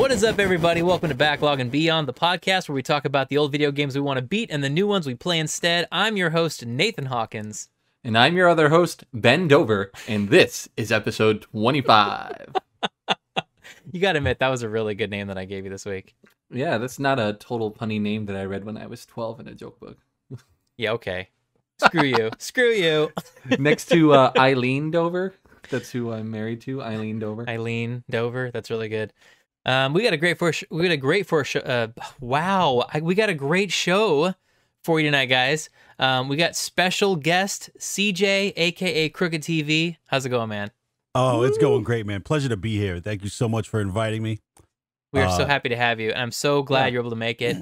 What is up, everybody? Welcome to Backlog and Beyond, the podcast where we talk about the old video games we want to beat and the new ones we play instead. I'm your host, Nathan Hawkins. And I'm your other host, Ben Dover, and this is episode 25. You gotta admit, that was a really good name that I gave you this week. Yeah, that's not a total punny name that I read when I was 12 in a joke book. Yeah, okay. Screw you. Screw you. Next to Eileen Dover. That's who I'm married to, Eileen Dover. Eileen Dover. That's really good. We got a great show for you tonight, guys. We got special guest CJ, aka Crooked TV. How's it going, man? Oh, it's going great, man. Pleasure to be here. Thank you so much for inviting me. We are so happy to have you, and I'm so glad you're able to make it.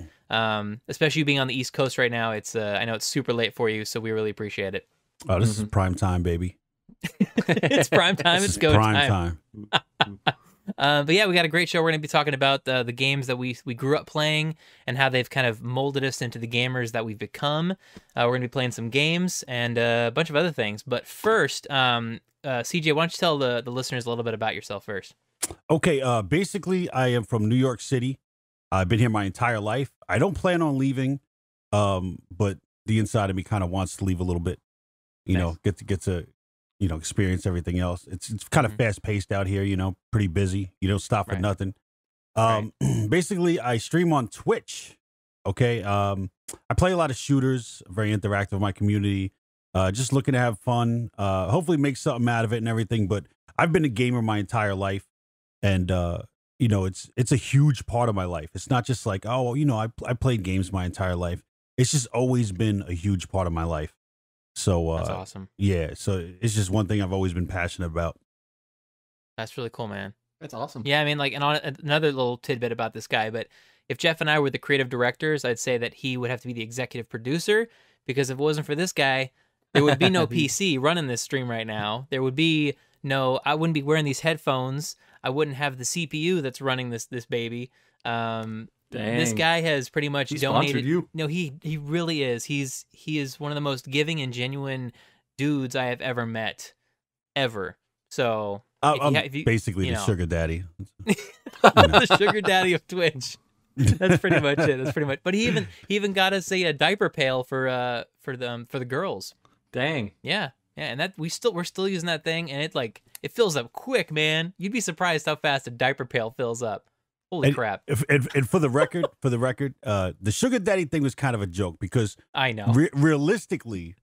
Especially you being on the East Coast right now. It's I know it's super late for you, so we really appreciate it. Oh, this is prime time, baby. It's prime time. It's go time. But yeah, we got a great show. We're going to be talking about the games that we grew up playing and how they've kind of molded us into the gamers that we've become. We're going to be playing some games and a bunch of other things. But first, CJ, why don't you tell the listeners a little bit about yourself first? Okay, basically, I am from New York City. I've been here my entire life. I don't plan on leaving, but the inside of me kind of wants to leave a little bit. You know, get to experience everything else. It's kind of fast paced out here. Pretty busy. You don't stop for nothing. Basically, I stream on Twitch. Okay, I play a lot of shooters. Very interactive with my community. Just looking to have fun. Hopefully, make something out of it and everything. But I've been a gamer my entire life, and it's a huge part of my life. It's not just like, I played games my entire life. It's just always been a huge part of my life. So that's awesome. Yeah, so it's just one thing I've always been passionate about. That's really cool, man. That's awesome. Yeah, I mean, like, and on another little tidbit about this guy, but if Jeff and I were the creative directors, I'd say that he would have to be the executive producer, because if it wasn't for this guy, there would be no PC running this stream right now. There would be I wouldn't be wearing these headphones. I wouldn't have the CPU that's running this baby. This guy has pretty much donated. You. No, he really is. He is one of the most giving and genuine dudes I have ever met, ever. So I'm basically the sugar daddy. The sugar daddy of Twitch. That's pretty much it. That's pretty much. But he even got us a diaper pail for the girls. Dang. Yeah, and that we're still using that thing, and it fills up quick, man. You'd be surprised how fast a diaper pail fills up. Holy crap! And for the record, the sugar daddy thing was kind of a joke, because I know realistically,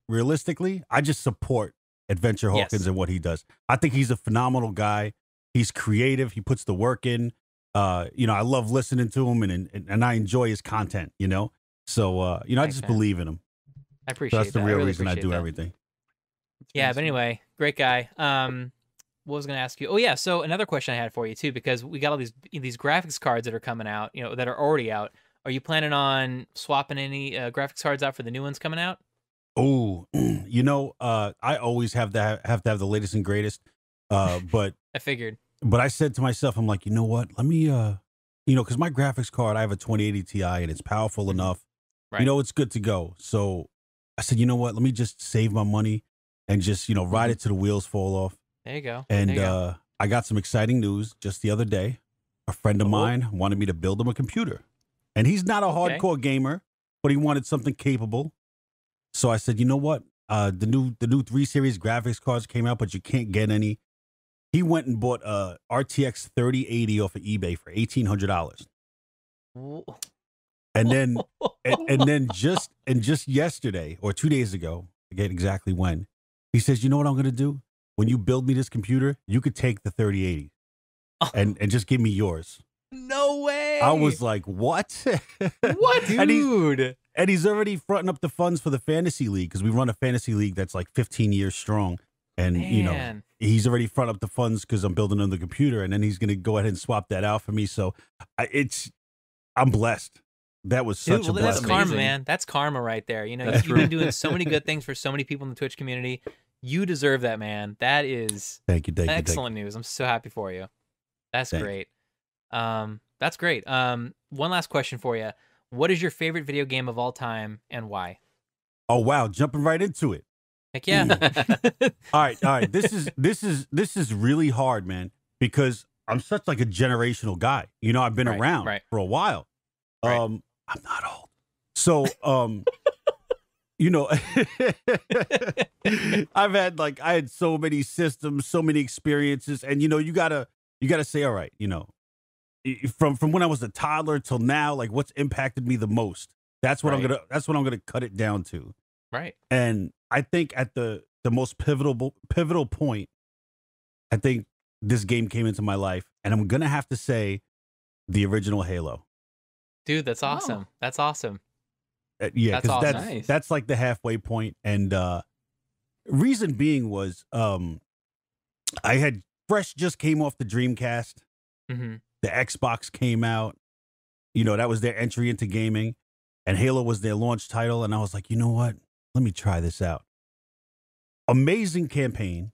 I just support Adventure Hawkins and what he does. I think he's a phenomenal guy. He's creative. He puts the work in. I love listening to him, and I enjoy his content. So I just believe in him. I appreciate that's the that. real really reason I do that. everything. Yeah, but anyway, great guy. What was I going to ask you? Oh yeah, so another question I had for you too, because we got all these graphics cards that are coming out, that are already out. Are you planning on swapping any graphics cards out for the new ones coming out? Oh, I always have to have the latest and greatest. But I figured. But I said to myself, I'm like, you know what? Let me, because my graphics card, I have a 2080 Ti, and it's powerful enough. Right. It's good to go. So I said, you know what? Let me just save my money and just, ride it till the wheels fall off. There you go. And I got some exciting news just the other day. A friend of mine wanted me to build him a computer. And he's not a hardcore gamer, but he wanted something capable. So I said, you know what? The new 3 Series graphics cards came out, but you can't get any. He went and bought a RTX 3080 off of eBay for $1,800. And then and just yesterday or 2 days ago, I forget exactly when, he says, you know what I'm going to do? When you build me this computer, you could take the 3080 and just give me yours. No way. I was like, what? What, dude? And he's already fronting up the funds for the fantasy league, because we run a fantasy league that's like 15 years strong. And, Man. He's already fronted up the funds because I'm building on the computer, and then he's going to go ahead and swap that out for me. So I'm blessed. That was such a blessing. That's karma, man. That's karma right there. You've been doing so many good things for so many people in the Twitch community. You deserve that, man. That is excellent news. I'm so happy for you. That's great. That's great. One last question for you. What is your favorite video game of all time, and why? Oh wow, jumping right into it. Heck yeah. All right. This is really hard, man, because I'm such like a generational guy. You know, I've been around for a while. Right. I'm not old. So, you know, I had so many systems, so many experiences, and you know, you gotta say, all right, you know, from when I was a toddler till now, like what's impacted me the most. That's what I'm gonna cut it down to. Right. And I think at the most pivotal point, I think this game came into my life, and I'm gonna have to say the original Halo. Dude, that's awesome. Oh. That's awesome. Yeah, because awesome. that's like the halfway point. And reason being was I had just came off the Dreamcast. Mm-hmm. The Xbox came out. You know, that was their entry into gaming, and Halo was their launch title. And I was like, you know what? Let me try this out. Amazing campaign.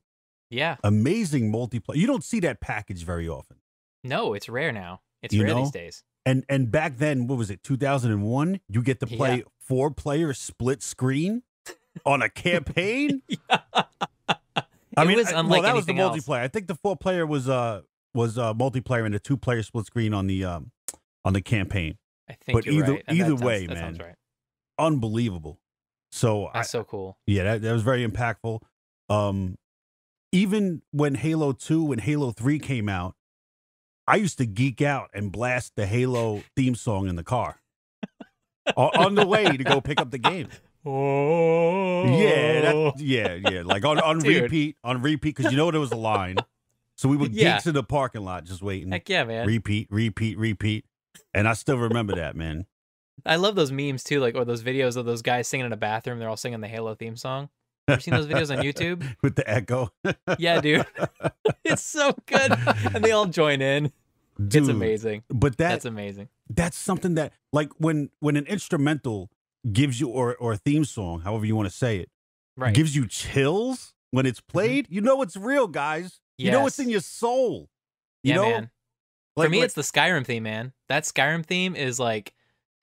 Yeah. Amazing multiplayer. You don't see that package very often. No, it's rare now. It's rare these days. And back then, what was it, 2001? You get to play 4-player split screen on a campaign? I mean, was unlike that was the anything multiplayer. else. I think the 4-player was multiplayer and the 2-player split screen on the campaign. I think but you're right. either way, that man, sounds right. Unbelievable. So That's so cool. Yeah, that was very impactful. Even when Halo 2 and Halo 3 came out, I used to geek out and blast the Halo theme song in the car on the way to go pick up the game. Oh, Yeah. Like on repeat, because you know there was a line. So we were geeks in the parking lot just waiting. Heck yeah, man. Repeat. And I still remember that, man. I love those memes too, like, or those videos of those guys singing in a bathroom. They're all singing the Halo theme song. Ever seen those videos on YouTube? With the echo. Yeah, dude. It's so good. And they all join in. Dude, it's amazing. But that's amazing. That's something that, like, when an instrumental gives you, or a theme song, however you want to say it, gives you chills when it's played, you know it's real, guys. Yes. You know it's in your soul. You know? Man. For me, it's the Skyrim theme, man. That Skyrim theme is like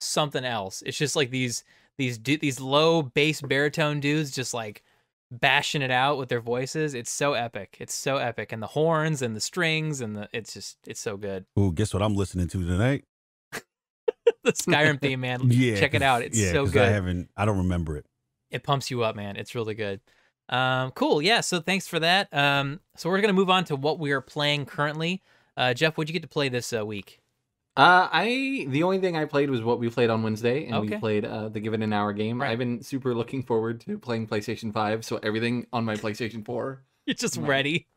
something else. It's just like these low bass baritone dudes just like bashing it out with their voices. It's so epic. And the horns and the strings and it's so good. Ooh, guess what I'm listening to tonight? The Skyrim theme, man. Yeah, check it out. It's so good. I don't remember it. It pumps you up, man. It's really good. Cool. Yeah. So thanks for that. So we're gonna move on to what we are playing currently. Jeff, what'd you get to play this week? The only thing I played was what we played on Wednesday, and we played the Give It an Hour game. Right. I've been super looking forward to playing PlayStation 5, so everything on my PlayStation 4. You're just ready.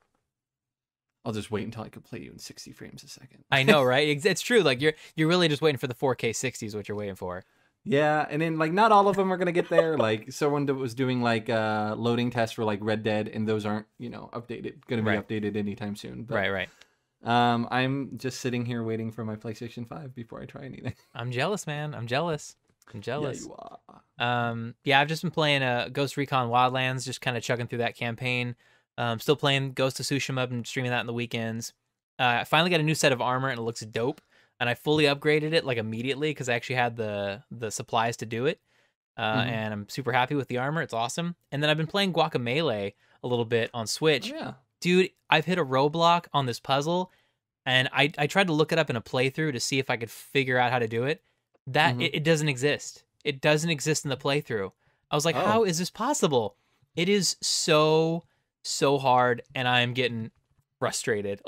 I'll just wait until I can play you in 60 frames a second. I know, right? It's true. Like you're really just waiting for the 4K 60 is what you're waiting for. Yeah, and then like not all of them are gonna get there. Like someone that was doing like loading tests for like Red Dead, and those aren't updated. Gonna be updated anytime soon. But, right. I'm just sitting here waiting for my PlayStation 5 before I try anything. I'm jealous, man. I'm jealous. Yeah, you are. I've just been playing Ghost Recon Wildlands, just kind of chugging through that campaign. Still playing Ghost of Tsushima and streaming that on the weekends. I finally got a new set of armor and it looks dope. And I fully upgraded it like immediately because I actually had the supplies to do it. And I'm super happy with the armor. It's awesome. And then I've been playing Guacamelee a little bit on Switch. Oh, yeah. Dude, I've hit a roadblock on this puzzle, and I tried to look it up in a playthrough to see if I could figure out how to do it. It doesn't exist. It doesn't exist in the playthrough. I was like, how is this possible? It is so hard, and I'm getting frustrated.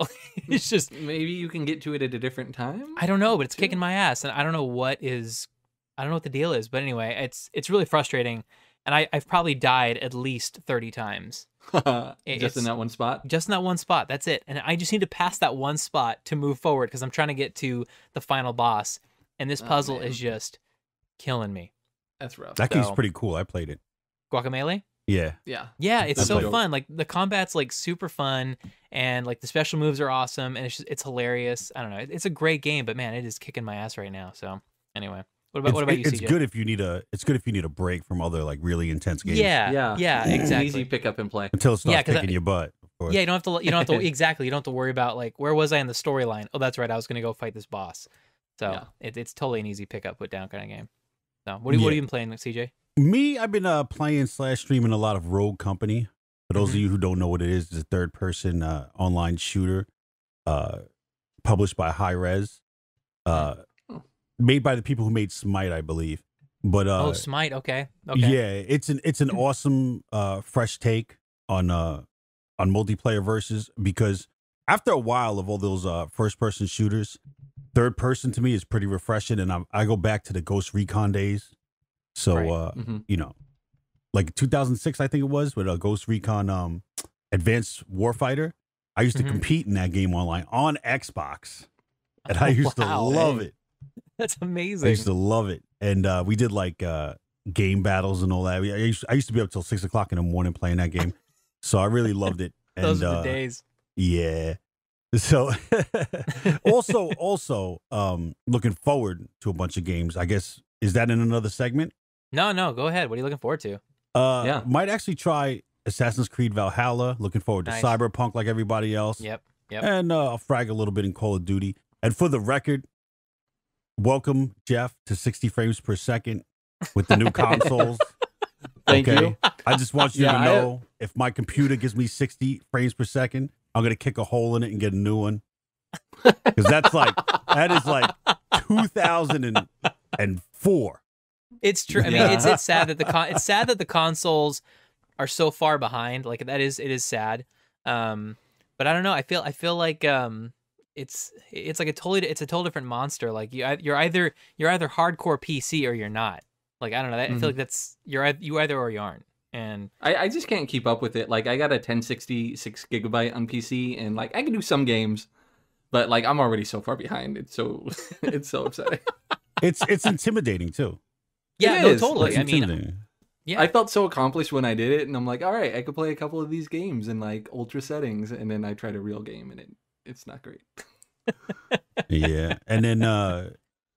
It's just maybe you can get to it at a different time. I don't know, but it's kicking my ass, and I don't know what the deal is. But anyway, it's really frustrating, and I've probably died at least 30 times. Just in that one spot? Just in that one spot. That's it. And I just need to pass that one spot to move forward because I'm trying to get to the final boss. And this puzzle is just killing me. That's rough. That game's pretty cool. I played it. Guacamelee? Yeah. Yeah, it's so fun. Like the combat's like super fun, and like the special moves are awesome, and it's hilarious. I don't know. It's a great game, but man, it is kicking my ass right now. So anyway. What about you, It's CJ? good if you need a break from other like really intense games. Yeah, exactly. Easy pick up and play Until it starts kicking your butt. Of course. Yeah, you don't have to exactly. You don't have to worry about like where was I in the storyline? Oh, that's right. I was going to go fight this boss. So it's totally an easy pick up, put down kind of game. So what have you been playing, CJ? Me, I've been playing / streaming a lot of Rogue Company. For those of you who don't know what it is, it's a third person online shooter. published by High Res, made by the people who made Smite, I believe. But Smite, okay. Yeah, it's an awesome fresh take on multiplayer versus, because after a while of all those first person shooters, third person to me is pretty refreshing, and I go back to the Ghost Recon days. So you know, like 2006, I think it was, with a Ghost Recon Advanced Warfighter. I used to compete in that game online on Xbox, and I used to love it. That's amazing. I used to love it, and we did like game battles and all that. I used to be up till 6 o'clock in the morning playing that game, so I really loved it. And, those are the days. Yeah. So also looking forward to a bunch of games. I guess, is that in another segment? No, go ahead. What are you looking forward to? Might actually try Assassin's Creed Valhalla. Looking forward to Cyberpunk like everybody else. Yep. And I'll frag a little bit in Call of Duty. And for the record, welcome, Jeff, to 60 frames per second with the new consoles. Thank you. I just want you to know, if my computer gives me 60 frames per second, I'm going to kick a hole in it and get a new one. Because that is like 2004. It's true. I mean, it's sad that the consoles are so far behind. Like, it is sad. But I don't know. I feel like it's like a total different monster. Like, you're either hardcore PC or you're not. Like, I don't know. I feel like you either or you aren't. And I just can't keep up with it. Like, I got a 1066 gigabyte on PC, and like I can do some games, but like I'm already so far behind. It's so upsetting. It's intimidating too. Yeah, no, totally. I mean, yeah, I felt so accomplished when I did it, and I'm like, all right, I could play a couple of these games in like ultra settings, and then I tried a real game, and it's not great. Yeah, and then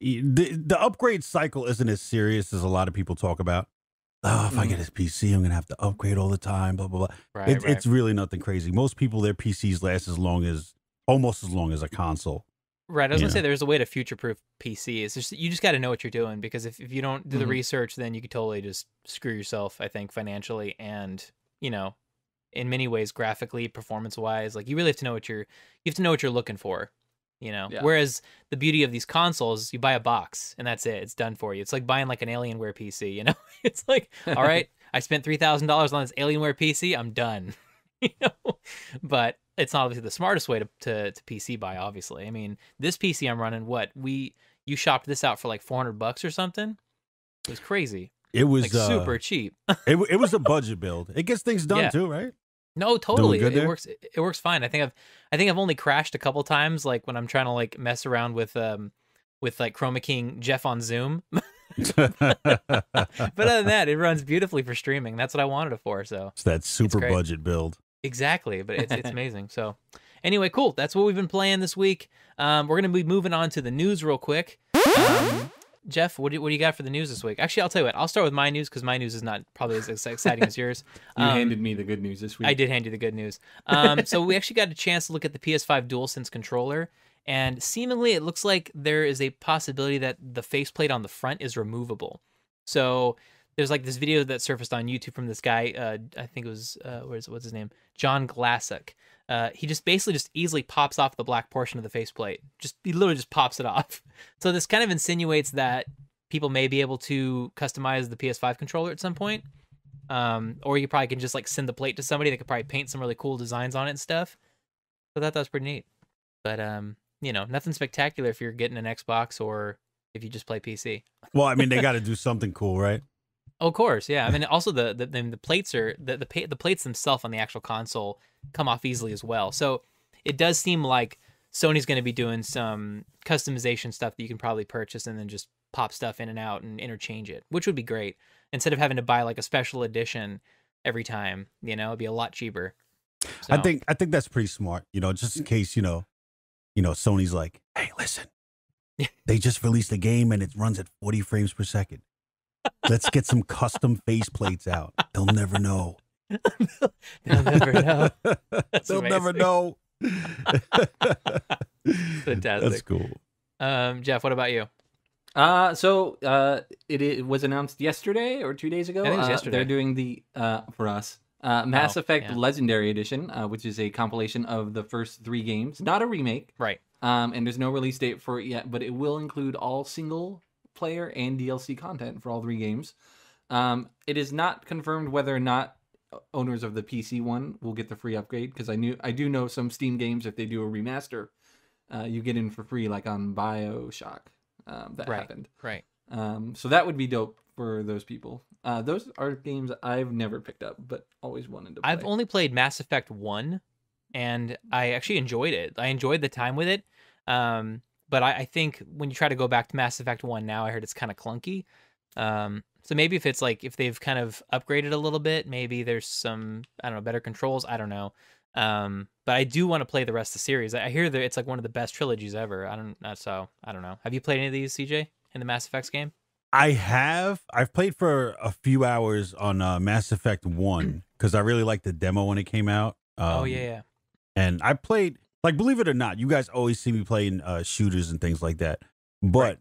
the upgrade cycle isn't as serious as a lot of people talk about. Oh, if I get this PC, I'm gonna have to upgrade all the time. Blah blah blah. Right. It's really nothing crazy. Most people, their PCs last almost as long as a console. Right. I was gonna say there's a way to future-proof PC. It's just you just got to know what you're doing, because if you don't do the research, then you could totally just screw yourself. I think financially and in many ways graphically, performance-wise. Like, you really have to know what you're looking for. Whereas the beauty of these consoles, you buy a box and that's it. It's done for you. It's like buying like an Alienware PC. It's like, all right, I spent $3,000 on this Alienware PC. I'm done. But it's not obviously the smartest way to PC buy. Obviously, I mean, this PC I'm running, you shopped this out for like $400 or something. It was crazy. It was like super cheap. it was a budget build. It gets things done too, right? No, totally. It works. It works fine. I think I've only crashed a couple times, like when I'm trying to like mess around with like Chroma King Jeff on Zoom. But other than that, it runs beautifully for streaming. That's what I wanted it for. So it's that super budget build. Exactly, but it's amazing. So anyway, cool. That's what we've been playing this week. We're gonna be moving on to the news real quick. Jeff, what do you got for the news this week? Actually, I'll tell you what. I'll start with my news, because my news is not probably as exciting as yours. You handed me the good news this week. I did hand you the good news. So we actually got a chance to look at the PS5 DualSense controller, and seemingly it looks like there is a possibility that the faceplate on the front is removable. So there's like this video that surfaced on YouTube from this guy. I think it was what's his name? John Glassick. He just basically easily pops off the black portion of the faceplate. He literally just pops it off. So this kind of insinuates that people may be able to customize the PS5 controller at some point. Or you probably can just like send the plate to somebody that could probably paint some really cool designs on it and stuff. So that was pretty neat. But nothing spectacular if you're getting an Xbox or if you just play PC. Well, I mean, they got to do something cool, right? Oh, of course, yeah. I mean, also the plates are the plates themselves on the actual console come off easily as well. So it does seem like Sony's going to be doing some customization stuff that you can probably purchase and then just pop stuff in and out and interchange it, which would be great. Instead of having to buy like a special edition every time, it'd be a lot cheaper. So. I think that's pretty smart. Just in case Sony's like, hey, listen, they just released a game and it runs at 40 frames per second. Let's get some custom faceplates out. They'll never know. They'll never know. They'll never know. Fantastic. That's cool. Jeff, what about you? It was announced yesterday or 2 days ago. I think it was yesterday. They're doing the for us Mass Effect Legendary Edition, which is a compilation of the first 3 games, not a remake. Right. And there's no release date for it yet, but it will include all single player and DLC content for all 3 games. It is not confirmed whether or not owners of the PC one will get the free upgrade, because I do know some Steam games, if they do a remaster, you get in for free, like on BioShock. That happened. Right. So that would be dope for those people. Those are games I've never picked up, but always wanted to play. I've only played Mass Effect 1, and I actually enjoyed it. I enjoyed the time with it. But I think when you try to go back to Mass Effect 1 now, I heard it's kind of clunky. So maybe if it's like, if they've kind of upgraded a little bit, maybe there's some, I don't know, better controls. I don't know. But I do want to play the rest of the series. I hear that it's like one of the best trilogies ever. I don't know. Have you played any of these, CJ, in the Mass Effects game? I have. I've played for a few hours on Mass Effect 1 because I really liked the demo when it came out. Oh, yeah. And I played, like, believe it or not, you guys always see me playing shooters and things like that. But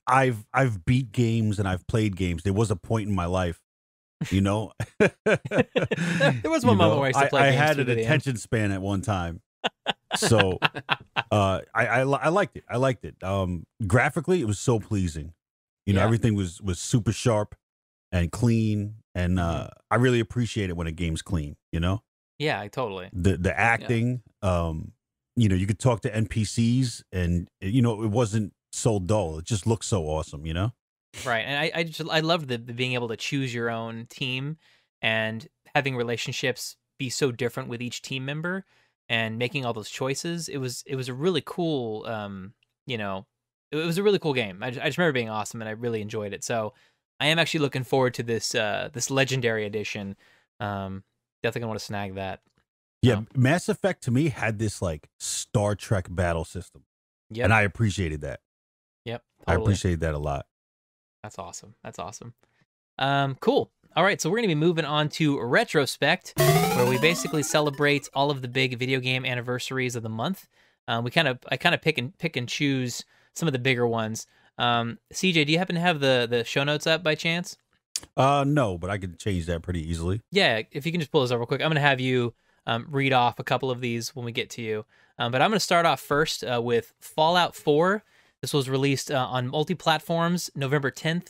I've beat games and I've played games. There was a point in my life, you know. There was one moment where I used to play games. I had an attention span at one time. So I liked it. I liked it. Graphically, it was so pleasing. You know, everything was super sharp and clean. And I really appreciate it when a game's clean, you know? Yeah, totally. The acting, you know, you could talk to NPCs and, you know, it wasn't so dull. It just looked so awesome, you know? Right. And I loved the being able to choose your own team and having relationships be so different with each team member and making all those choices. It was a really cool, you know, it was a really cool game. I just remember being awesome and I really enjoyed it. So I am actually looking forward to this this Legendary Edition. Definitely gonna want to snag that. Yeah, Mass Effect to me had this like Star Trek battle system. Yeah, and I appreciated that. Yep, totally. I appreciated that a lot. That's awesome. That's awesome. Cool. All right, so we're gonna be moving on to Retrospect, where we basically celebrate all of the big video game anniversaries of the month. I kind of pick and choose some of the bigger ones. CJ, do you happen to have the show notes up by chance? No, but I could change that pretty easily. Yeah, if you can just pull those up real quick. I'm gonna have you read off a couple of these when we get to you. But I'm gonna start off first with Fallout 4. This was released on multi-platforms November 10th.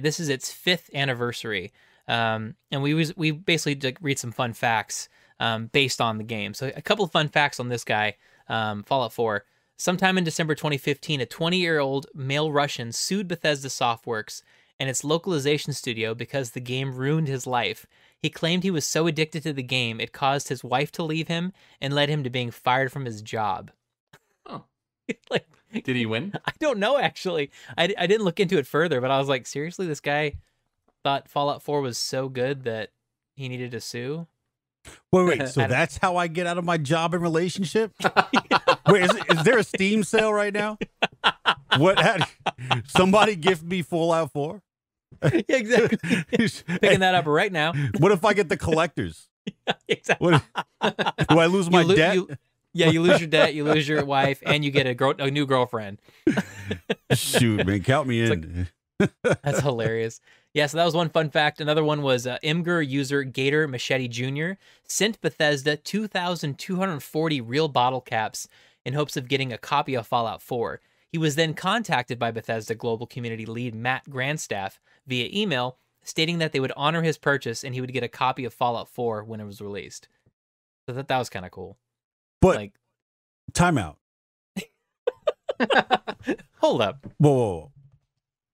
This is its 5th anniversary. And we basically read some fun facts based on the game. So a couple of fun facts on this guy, Fallout 4. Sometime in December 2015, a 20-year-old male Russian sued Bethesda Softworks and its localization studio because the game ruined his life. He claimed he was so addicted to the game, it caused his wife to leave him and led him to being fired from his job. Oh. Like, did he win? I don't know, actually. I didn't look into it further, but I was like, seriously, this guy thought Fallout 4 was so good that he needed to sue? Wait, so that's how I get out of my job and relationship? Wait, is there a Steam sale right now? What? Somebody gift me Fallout 4? Yeah, exactly. Picking that up right now. What if I get the collectors? Yeah, exactly. Do I lose my debt? You lose your debt, you lose your wife, and you get a new girlfriend. Shoot, man, count me in. That's hilarious. Yeah, so that was one fun fact. Another one was Imgur user Gator Machete Jr. sent Bethesda 2,240 real bottle caps in hopes of getting a copy of Fallout 4. He was then contacted by Bethesda Global Community Lead Matt Grandstaff via email, stating that they would honor his purchase and he would get a copy of Fallout 4 when it was released. So that was kind of cool. But, like, time out. Hold up. Whoa.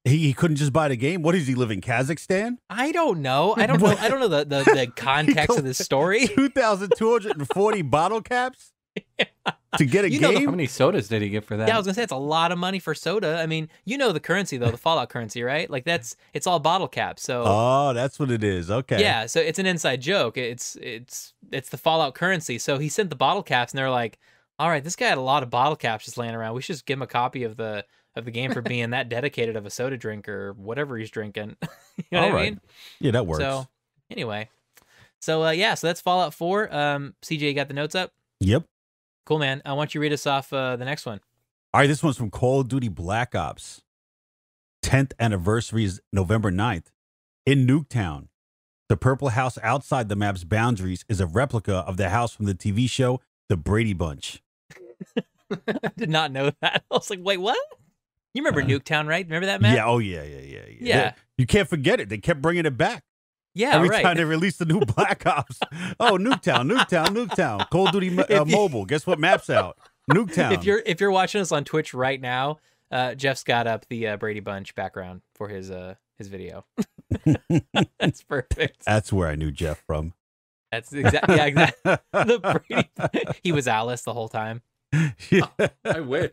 He couldn't just buy the game? What is he live in Kazakhstan? I don't know. I don't know the context of this story. 2,240 bottle caps to get a game? How many sodas did he get for that? Yeah, I was gonna say it's a lot of money for soda. I mean, you know the currency though, the Fallout currency, right? Like it's all bottle caps. So that's what it is. Okay. Yeah, so it's an inside joke. It's the Fallout currency. So he sent the bottle caps, and they're like, "All right, this guy had a lot of bottle caps just laying around. We should just give him a copy of the game for being that dedicated of a soda drinker or whatever he's drinking." You know what I mean? Yeah, that works. So anyway, so that's Fallout 4. CJ, you got the notes up? Yep. Cool, man. I want you to read us off the next one. All right, this one's from Call of Duty Black Ops. 10th anniversary is November 9th. In Nuketown, the purple house outside the map's boundaries is a replica of the house from the TV show The Brady Bunch. I did not know that. I was like, wait, what? You remember Nuketown, right? Remember that, Matt? Yeah. Oh yeah. Yeah. You can't forget it. They kept bringing it back. Yeah, Every right. time they released a new Black Ops. Oh, Nuketown. Call of Duty Mobile. Guess what map's out? Nuketown. If you're watching us on Twitch right now, Jeff's got up the Brady Bunch background for his video. That's perfect. That's where I knew Jeff from. That's exactly the Brady. He was Alice the whole time. Yeah. I wish.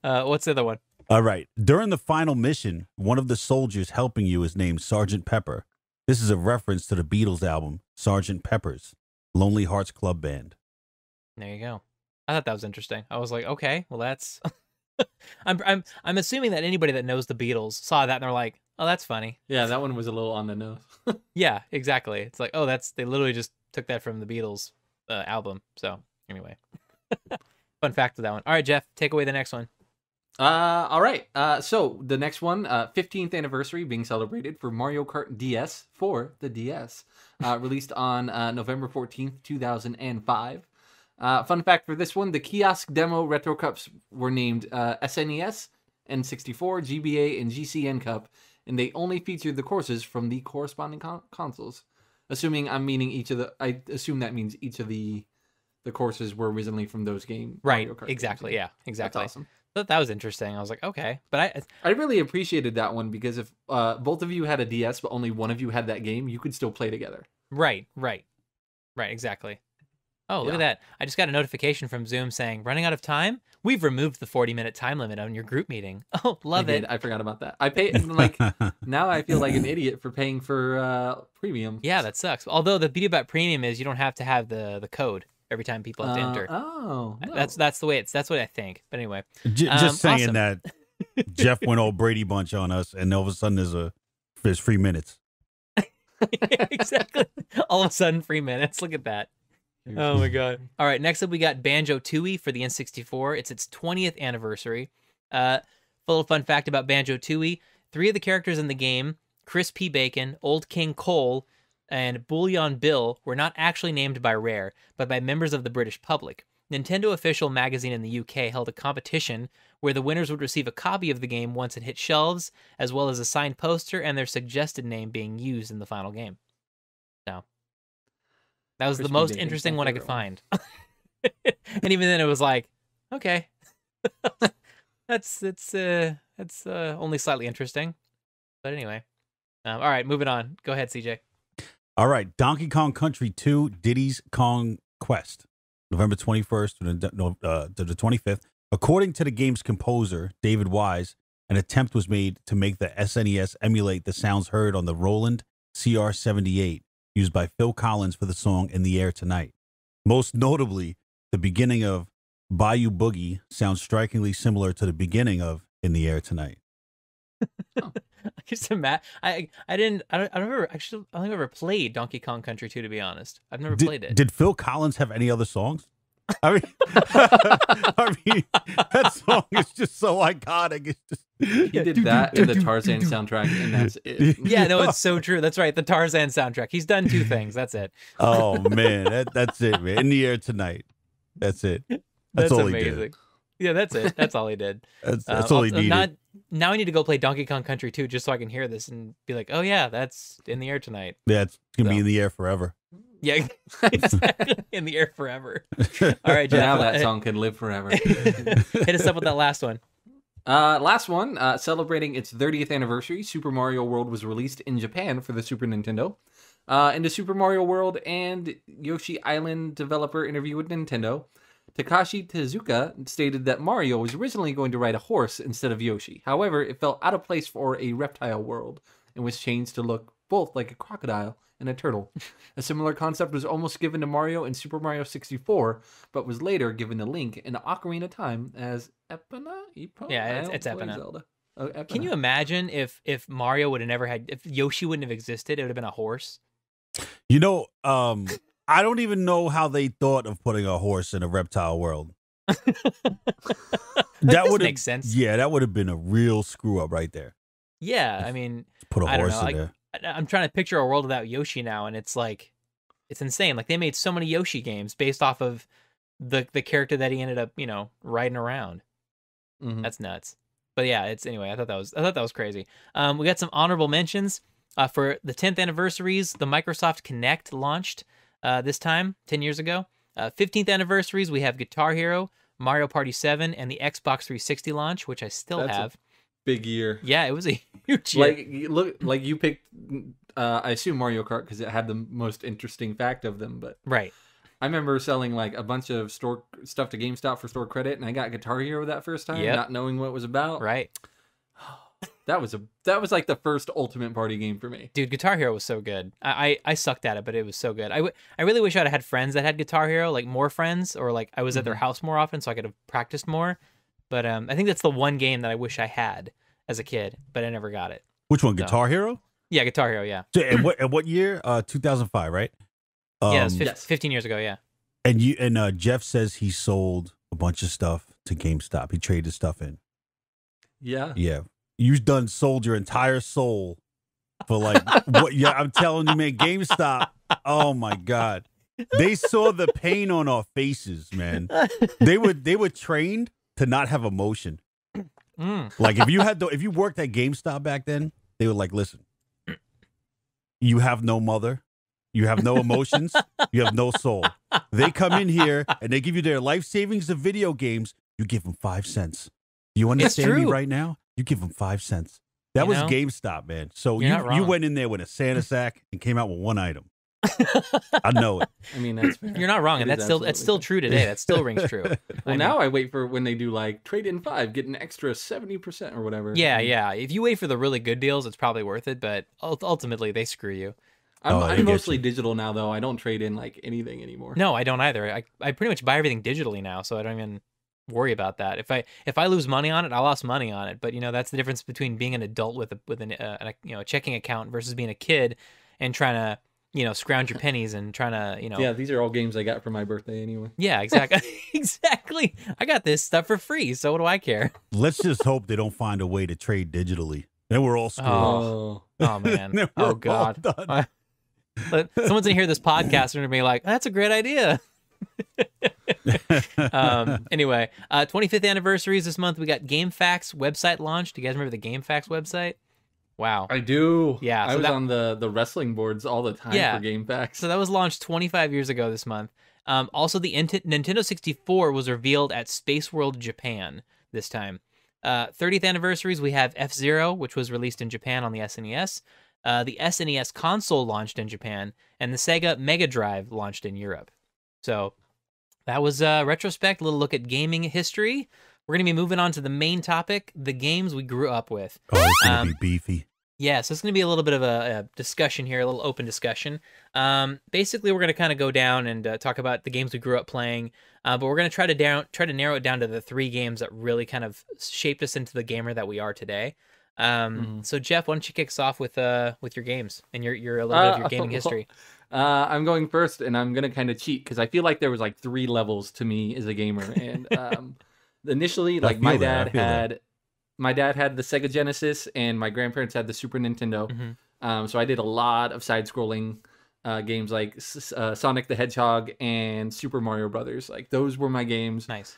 What's the other one? All right. During the final mission, one of the soldiers helping you is named Sergeant Pepper. This is a reference to the Beatles album, Sergeant Pepper's Lonely Hearts Club Band. There you go. I thought that was interesting. I was like, okay, well, that's. I'm assuming that anybody that knows the Beatles saw that and they're like, oh, that's funny. Yeah, that one was a little on the nose. Yeah, exactly. It's like, oh, they literally just took that from the Beatles album. So anyway, fun fact of that one. All right, Jeff, take away the next one. All right. So the next one, 15th anniversary being celebrated for Mario Kart DS for the DS, released on November 14th, 2005. Fun fact for this one, the kiosk demo Retro Cups were named SNES, N64, GBA, and GCN Cup, and they only featured the courses from the corresponding consoles. Assuming I'm meaning I assume that means each of the courses were originally from those games. Right. Mario Kart Exactly. games. Yeah. Exactly. That's awesome. But that was interesting. I was like, okay, but I really appreciated that one because if both of you had a DS, but only one of you had that game, you could still play together. Right. Exactly. Oh, look at that. I just got a notification from Zoom saying, running out of time? We've removed the 40-minute time limit on your group meeting. Oh, love it. I forgot about that. I paid, now I feel like an idiot for paying for premium. Yeah, that sucks. Although the beauty about premium is you don't have to have the code every time people have to enter. Oh, no. That's the way that's what I think. But anyway. Just saying awesome. that Jeff went all Brady Bunch on us, and all of a sudden there's free minutes. Yeah, exactly. All of a sudden, free minutes. Look at that. Oh my god. All right, next up we got Banjo-Tooie for the N64. It's its 20th anniversary. Full fun fact about Banjo-Tooie. 3 of the characters in the game, Chris P. Bacon, Old King Cole, and Bullion Bill, were not actually named by Rare, but by members of the British public. Nintendo Official magazine in the UK held a competition where the winners would receive a copy of the game once it hit shelves, as well as a signed poster and their suggested name being used in the final game. So that was the most interesting one I could find. And even then it was like, okay. that's only slightly interesting. But anyway. All right, moving on. Go ahead, CJ. All right, Donkey Kong Country 2 Diddy's Kong Quest, November 21st to the 25th. According to the game's composer, David Wise, an attempt was made to make the SNES emulate the sounds heard on the Roland CR-78, used by Phil Collins for the song In the Air Tonight. Most notably, the beginning of Bayou Boogie sounds strikingly similar to the beginning of In the Air Tonight. I just imagine. I don't think I've ever played Donkey Kong Country 2, to be honest. I've never played it. Did Phil Collins have any other songs? I mean, that song is just so iconic. It's just, he did that in the Tarzan soundtrack, and that's it. Yeah, no, it's so true. That's right. The Tarzan soundtrack. He's done 2 things. That's it. Oh man, that's it, man. In the Air Tonight. That's it. That's all amazing. He did. Yeah, that's it. That's all he did. That's all he needed. Now I need to go play Donkey Kong Country 2 just so I can hear this and be like, oh yeah, that's In the Air Tonight. Yeah, it's gonna be in the air forever. Yeah, exactly. In the air forever. All right, Jeff. Now that song can live forever. Hit us up with that last one. Last one, celebrating its 30th anniversary, Super Mario World was released in Japan for the Super Nintendo. In the Super Mario World and Yoshi Island developer interview with Nintendo, Takashi Tezuka stated that Mario was originally going to ride a horse instead of Yoshi. However, it felt out of place for a reptile world and was changed to look both like a crocodile and a turtle. A similar concept was almost given to Mario in Super Mario 64, but was later given to Link in Ocarina of Time as Epona? Yeah, it's Epona. Zelda. Oh, Epona. Can you imagine if Mario would have never had, if Yoshi wouldn't have existed, it would have been a horse? You know, I don't even know how they thought of putting a horse in a reptile world. That would make sense. Yeah, that would have been a real screw up right there. Yeah, I mean, put a horse in there. I'm trying to picture a world without Yoshi now, and it's like, it's insane. Like, they made so many Yoshi games based off of the character that he ended up, riding around. Mhm. That's nuts. But yeah, anyway. I thought that was crazy. We got some honorable mentions for the 10th anniversaries. The Microsoft Kinect launched this time 10 years ago. 15th anniversaries, we have Guitar Hero, Mario Party 7, and the Xbox 360 launch, which I still That's have. a big year. Yeah, it was a huge year. Like you picked. I assume Mario Kart because it had the most interesting fact of them, but Right. I remember selling like a bunch of store stuff to GameStop for store credit, and I got Guitar Hero that first time, Yep. not knowing what it was about. Right. That was like the first ultimate party game for me. Dude, Guitar Hero was so good. I sucked at it, but it was so good. I really wish I'd had friends that had Guitar Hero, like more friends, or like I was at their house more often so I could have practiced more. But I think that's the one game that I wish I had as a kid, but I never got it. Which one? Guitar Hero? Yeah, Guitar Hero, yeah. So, and what year? 2005, right? Yeah, it was Yes. 15 years ago, yeah. And Jeff says he sold a bunch of stuff to GameStop. He traded stuff in. Yeah. Yeah. You've sold your entire soul for like what? Yeah, I'm telling you, man. GameStop. Oh my God, they saw the pain on our faces, man. They were trained to not have emotion. Like if you worked at GameStop back then, they were like, listen, you have no mother, you have no emotions, you have no soul. They come in here and they give you their life savings of video games. You give them 5 cents. You understand me right now? You give them 5 cents. That was GameStop, man. So you went in there with a Santa sack and came out with one item. I know it. I mean, that's fair. You're not wrong, and that's still true today. That still rings true. Well, now I wait for when they do like trade in 5, get an extra 70% or whatever. Yeah. If you wait for the really good deals, it's probably worth it. But ultimately, they screw you. I'm mostly digital now, though. I don't trade in like anything anymore. No, I don't either. I pretty much buy everything digitally now, so I don't even worry about that. If I lose money on it, I lost money on it. But that's the difference between being an adult with a checking account versus being a kid and trying to scrounge your pennies and trying to Yeah, these are all games I got for my birthday anyway. Yeah, exactly. Exactly. I got this stuff for free, so what do I care? Let's just hope they don't find a way to trade digitally. Then we're all screwed. Oh man. Oh God. Someone's gonna hear this podcast and gonna be like, "That's a great idea." Anyway, 25th anniversaries this month. We got GameFAQs website launched. Do you guys remember the GameFAQs website? Wow. I do. Yeah. I was on the wrestling boards all the time for GameFAQs. So that was launched 25 years ago this month. Also, the Nintendo 64 was revealed at Space World Japan this time. 30th anniversaries, we have F-Zero, which was released in Japan on the SNES. The SNES console launched in Japan, and the Sega Mega Drive launched in Europe. So that was retrospect, a little look at gaming history. We're going to be moving on to the main topic, the games we grew up with. Oh, it's going to be beefy. Yeah, so it's going to be a little bit of a discussion here, a little open discussion. Basically, we're going to kind of go down and talk about the games we grew up playing, but we're going to try to narrow it down to the 3 games that really kind of shaped us into the gamer that we are today. So Jeff, why don't you kick us off with your games and your a little bit of your gaming history? I'm going first, and I'm gonna kind of cheat because I feel like there was like 3 levels to me as a gamer, and initially, like my dad had the Sega Genesis, and my grandparents had the Super Nintendo. So I did a lot of side-scrolling games like Sonic the Hedgehog and Super Mario Brothers. Like those were my games. Nice.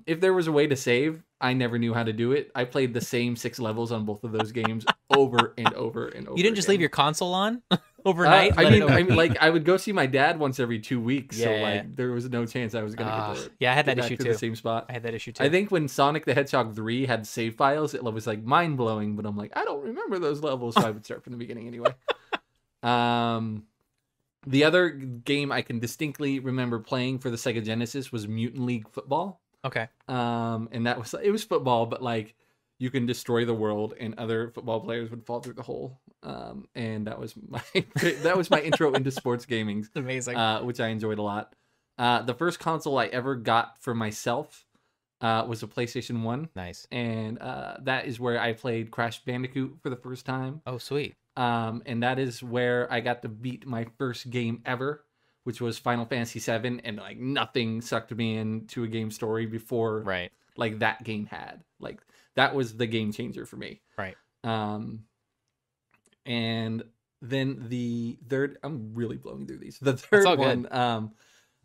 If there was a way to save, I never knew how to do it. I played the same 6 levels on both of those games over and over and over. You didn't just leave your console on overnight? I mean, like I would go see my dad once every 2 weeks, so like there was no chance I was gonna get I had that issue too. The same spot. I had that issue too. I think when Sonic the Hedgehog 3 had save files, it was like mind blowing. But I'm like, I don't remember those levels, so I would start from the beginning anyway. The other game I can distinctly remember playing for the Sega Genesis was Mutant League Football. Okay. And it was football, but like you can destroy the world and other football players would fall through the hole. And that was my intro into sports gaming. It's amazing. Which I enjoyed a lot. The first console I ever got for myself was a PlayStation 1. Nice. And that is where I played Crash Bandicoot for the first time. Oh, sweet. And that is where I got to beat my first game ever, which was Final Fantasy VII, and like nothing sucked me into a game story before like that game had. Like that was the game changer for me. Right. And then the third, I'm really blowing through these. The third one,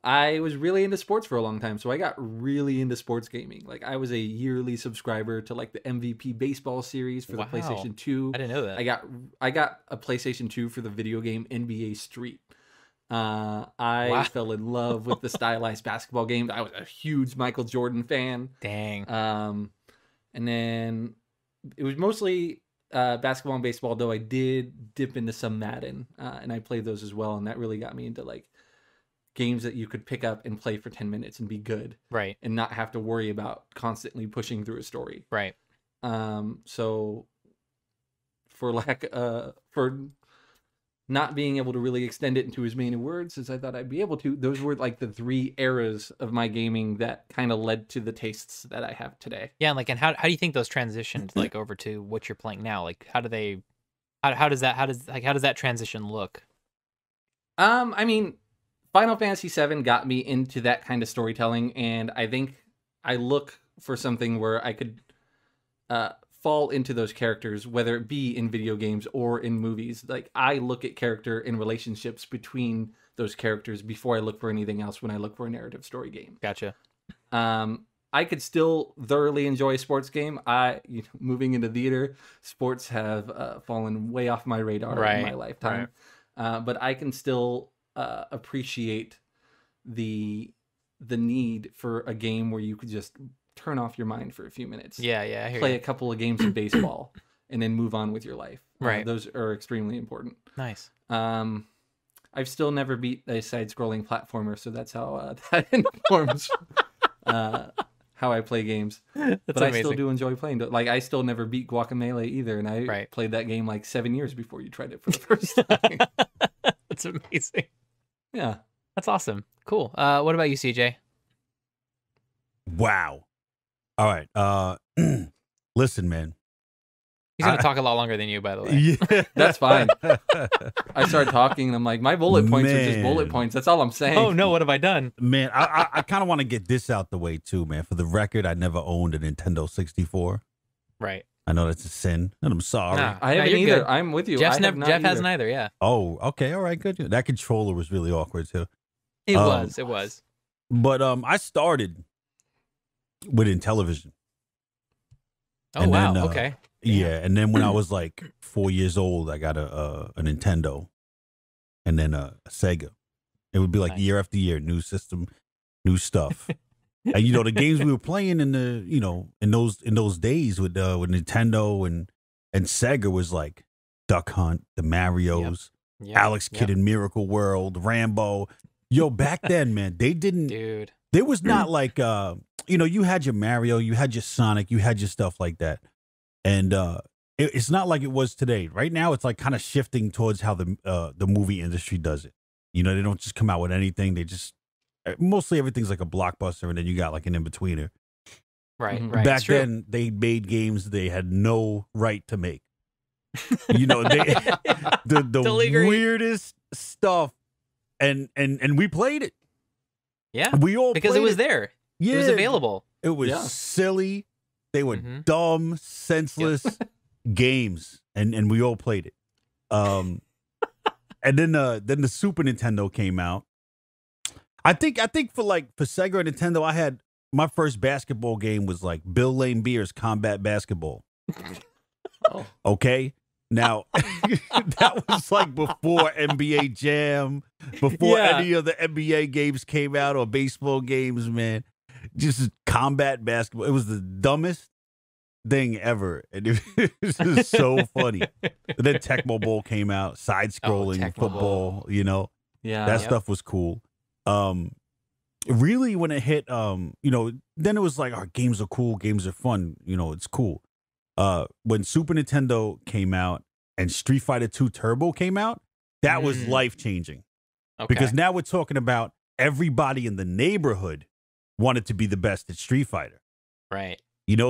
I was really into sports for a long time, so I got really into sports gaming. Like I was a yearly subscriber to like the MVP baseball series for the PlayStation 2. I didn't know that. I got a PlayStation 2 for the video game NBA Street. I fell in love with the stylized basketball games. I was a huge Michael Jordan fan. Dang. And then it was mostly basketball and baseball, though I did dip into some Madden, and I played those as well, and that really got me into like games that you could pick up and play for 10 minutes and be good. Right. And not have to worry about constantly pushing through a story. Right. So for not being able to really extend it into as many words as I thought I'd be able to, those were like the 3 eras of my gaming that kind of led to the tastes that I have today. Yeah, and how do you think those transitioned like over to what you're playing now? Like how does that transition look? I mean, Final Fantasy VII got me into that kind of storytelling, and I think I look for something where I could fall into those characters, whether it be in video games or in movies. Like I look at character and relationships between those characters before I look for anything else when I look for a narrative story game. Gotcha. I could still thoroughly enjoy a sports game. Moving into theater, sports have fallen way off my radar in my lifetime. But I can still appreciate the need for a game where you could just turn off your mind for a few minutes. Yeah, I hear play you. a couple of games of baseball and then move on with your life. Right. Those are extremely important. Nice. I've still never beat a side-scrolling platformer, so that's how that informs how I play games. But amazing. I still do enjoy playing. Like I still never beat Guacamelee either, and I played that game like 7 years before you tried it for the first time. That's amazing. Yeah. That's awesome. Cool. What about you, CJ? Wow. All right. Listen, man. He's going to talk a lot longer than you, by the way. Yeah. That's fine. I started talking, and I'm like, my bullet points are just bullet points. That's all I'm saying. Oh, no. What have I done? Man, I kind of want to get this out the way, too, man. For the record, I never owned a Nintendo 64. Right. I know that's a sin, and I'm sorry. Nah. I haven't either. Good. I'm with you. Jeff hasn't either, yeah. Oh, okay. All right, good. That controller was really awkward, too. It was. But I started with Intellivision. Oh, and wow. Then, okay. Yeah, and then when I was like 4 years old, I got a Nintendo, and then a Sega. It would be like year after year, new system, new stuff. And the games we were playing in those days with Nintendo and Sega was like Duck Hunt, the Marios, Alex Kidd in Miracle World, Rambo. Back then, man, they didn't. Dude, there was not like you had your Mario, you had your Sonic, you had your stuff like that. And it's not like it was today. Right now, it's like kind of shifting towards how the movie industry does it. They don't just come out with anything. They just mostly everything's like a blockbuster, and then you got like an in-betweener. Right. Back then, they made games they had no right to make. The weirdest stuff, and we played it. Yeah, we all because it was there. Yeah, it was available. It was silly. They were dumb, senseless games, and we all played it. And then the Super Nintendo came out. I think for Sega and Nintendo, I had my first basketball game was like Bill Lane Beer's Combat Basketball. Oh. Okay. Now that was like before NBA Jam, before any of the NBA games came out or baseball games, man. Just combat basketball. It was the dumbest thing ever. And it was just so funny. And then Tecmo Bowl came out, side-scrolling football, Yeah. That stuff was cool. Really when it hit, then it was like, our games are cool, games are fun, it's cool. When Super Nintendo came out and Street Fighter 2 Turbo came out, that was life-changing. Okay. Because now we're talking about everybody in the neighborhood wanted to be the best at Street Fighter. Right.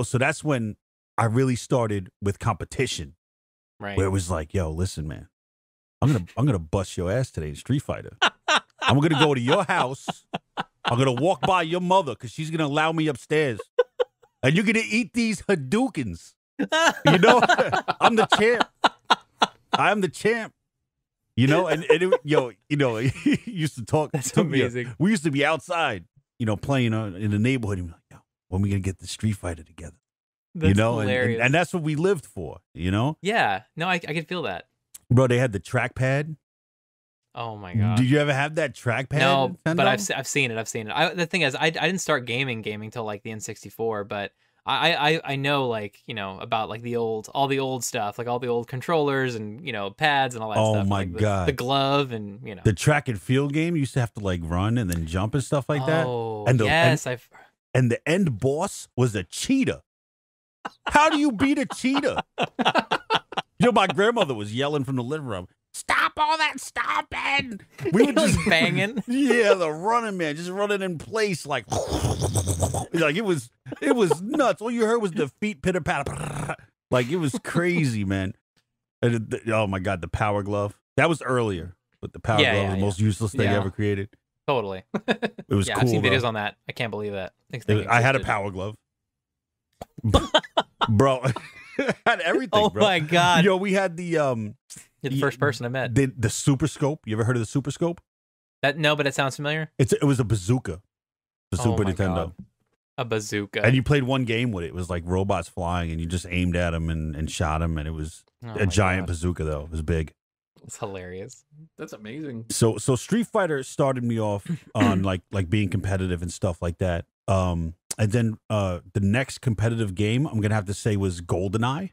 So that's when I really started with competition. Right. Where it was like, yo, listen, man, I'm gonna bust your ass today in Street Fighter. I'm gonna go to your house. I'm gonna walk by your mother because she's gonna allow me upstairs. And you're gonna eat these Hadoukens. I'm the champ. I'm the champ. You know, and he used to talk. That's to me. amazing. We used to be outside, playing in the neighborhood. And be like, yo, when are we gonna get the Street Fighter together? That's And, hilarious. and that's what we lived for. Yeah. No, I can feel that. Bro, they had the trackpad. Oh my god. Did you ever have that trackpad? No, Nintendo? but I've seen it. The thing is, I didn't start gaming till like the N64, but I know about like all the old stuff, like all the old controllers and pads and all that stuff. Oh my like god, the glove and the track and field game. You used to have to like run and then jump and stuff like that. Oh And yes, and the end boss was a cheetah. How do you beat a cheetah? My grandmother was yelling from the living room, "Stop all that stomping!" We were just banging. Yeah, the running man, just running in place like it was nuts. All you heard was the feet pitter patter, like it was crazy, man. And oh my god, the power glove. That was earlier, but the power glove was the most useless thing ever created. Totally. It was cool. I've seen videos though. on that. I can't believe that. I had a power glove, bro. Had everything. Oh bro. my god. We had the You're the first person I met. the super scope. You ever heard of the super scope? No, but it sounds familiar. It was a bazooka, the Super my Nintendo. God. A bazooka. And you played one game with it. It was like robots flying, and you just aimed at them and shot them, and it was a giant bazooka. Though it was big. It's hilarious. That's amazing. So Street Fighter started me off on like being competitive and stuff like that. And then the next competitive game I'm gonna have to say was GoldenEye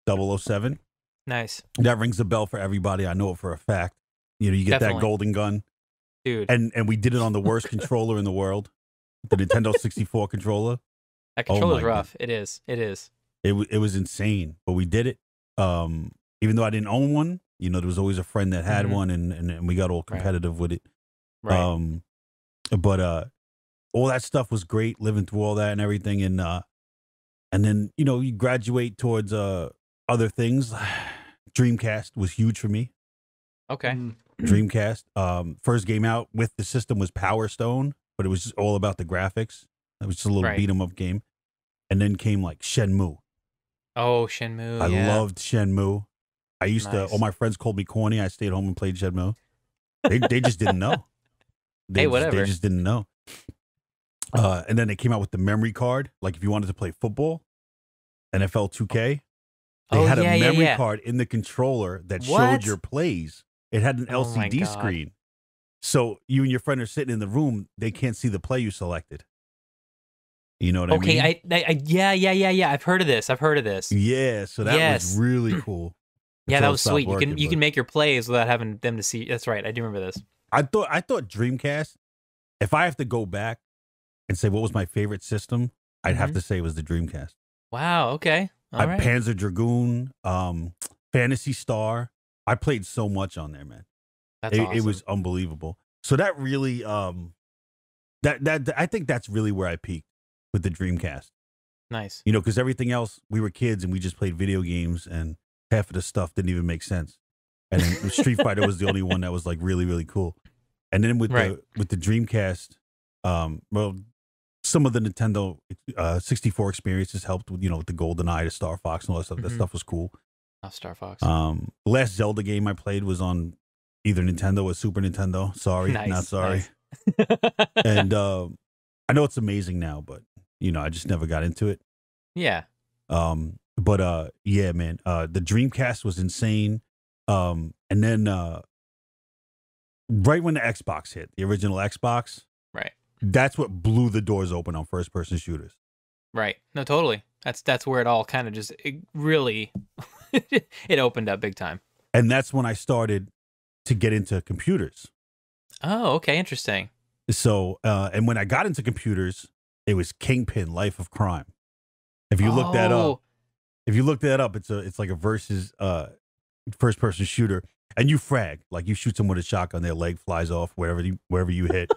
007. Nice. That rings a bell for everybody. I know it for a fact. You get Definitely. that golden gun, Dude. and we did it on the worst controller in the world, the Nintendo 64 controller. That controller's my rough. It is. It was insane, but we did it. Even though I didn't own one, there was always a friend that had one, and we got all competitive with it. Right. But all that stuff was great, living through all that and everything, and then you graduate towards other things. Dreamcast was huge for me. Okay. Dreamcast. First game out with the system was Power Stone, but it was just all about the graphics. It was just a little beat 'em up game. And then came like Shenmue. Oh, Shenmue. I loved Shenmue. I used to. Nice. All my friends called me corny. I stayed home and played Shenmue. They just didn't know. Whatever. They just didn't know. And then they came out with the memory card. Like if you wanted to play football, NFL 2K, they had a memory card in the controller that showed your plays. It had an LCD screen. So you and your friend are sitting in the room. They can't see the play you selected. You know what I mean? Okay, yeah. I've heard of this. Yeah, so that was really cool. Yeah, that was sweet. You can make your plays without having them to see. That's right. I do remember this. I thought Dreamcast. If I have to go back and say what was my favorite system, I'd have to say it was the Dreamcast. Wow. Okay. All right. Panzer Dragoon, Phantasy Star. I played so much on there, man. That's awesome. It was unbelievable. So that really, that I think that's really where I peaked with the Dreamcast. Nice. Because everything else, we were kids and we just played video games, and half of the stuff didn't even make sense. And then Street Fighter was the only one that was like really, really cool. And then with the Dreamcast, well, some of the Nintendo 64 experiences helped with with the GoldenEye, the Star Fox, and all that stuff. That stuff was cool. Oh, Star Fox. The last Zelda game I played was on either Nintendo or Super Nintendo. Sorry, not sorry. Nice. And I know it's amazing now, but I just never got into it. Yeah. But yeah, man. The Dreamcast was insane. And then right when the Xbox hit, the original Xbox, right, that's what blew the doors open on first person shooters. Right. No, totally. That's where it all kind of just really it opened up big time. And that's when I started to get into computers. Oh, okay, interesting. So, and when I got into computers, it was Kingpin: Life of Crime. If you look that up, it's like a versus first person shooter, and you frag, like you shoot someone with a shotgun, their leg flies off wherever you hit.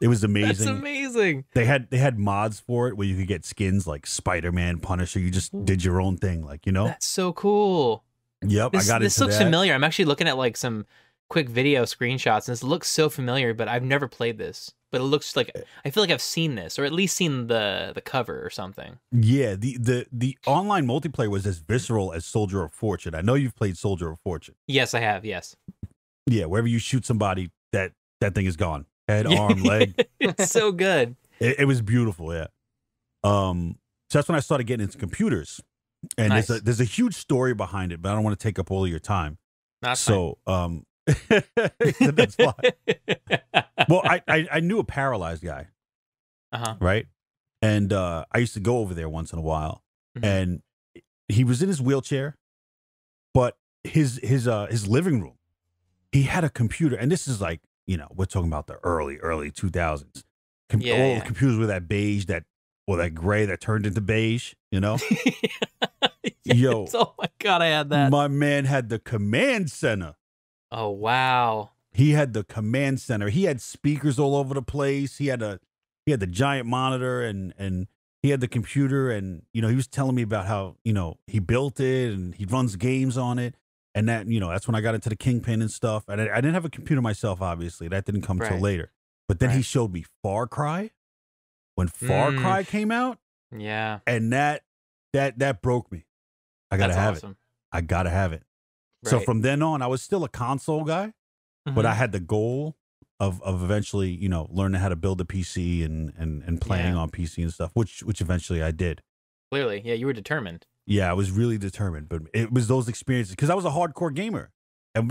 It was amazing. That's amazing. They had mods for it where you could get skins like Spider-Man, Punisher. You just did your own thing, like That's so cool. Yep, I got this into looks that. familiar. I'm actually looking at like some quick video screenshots, and this looks so familiar, but I've never played this. But it looks like I feel like I've seen this, or at least seen the cover or something. Yeah, the online multiplayer was as visceral as Soldier of Fortune. I know you've played Soldier of Fortune. Yes, I have. Yes. Yeah, wherever you shoot somebody, that thing is gone. Head, Yeah. arm, leg. It's so good. It was beautiful. Yeah. So that's when I started getting into computers, and Nice. there's a huge story behind it, but I don't want to take up all of your time. That's So that's fine. Well, I knew a paralyzed guy, right? And I used to go over there once in a while, and he was in his wheelchair, but his living room, he had a computer, and this is like, we're talking about the early 2000s. All the computers were that beige, that gray that turned into beige, Yo, oh my God, I had that. My man had the command center. Oh wow. He had the command center. He had speakers all over the place. He had the giant monitor, and he had the computer, and he was telling me about how he built it and he runs games on it, and that that's when I got into the Kingpin and stuff. And I didn't have a computer myself, obviously. That didn't come till later. But then he showed me Far Cry. When Far Cry came out, and that broke me. I gotta have it. I gotta have it. Right. So from then on, I was still a console guy, but I had the goal of eventually, learning how to build a PC and playing on PC and stuff, which eventually I did. Clearly, yeah, you were determined. Yeah, I was really determined, but it was those experiences because I was a hardcore gamer, and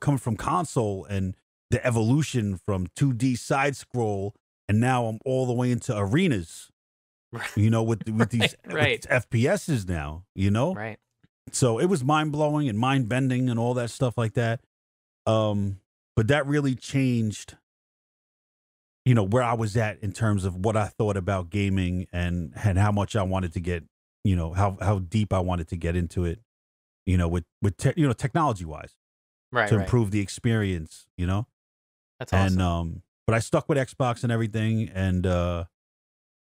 coming from console and the evolution from 2D side scroll, and now I'm all the way into arenas. With these with FPSs now, Right. So it was mind blowing and mind bending and all that stuff like that. But that really changed, where I was at in terms of what I thought about gaming and how much I wanted to get, how deep I wanted to get into it, with technology wise, to improve the experience, That's awesome. And but I stuck with Xbox and everything, and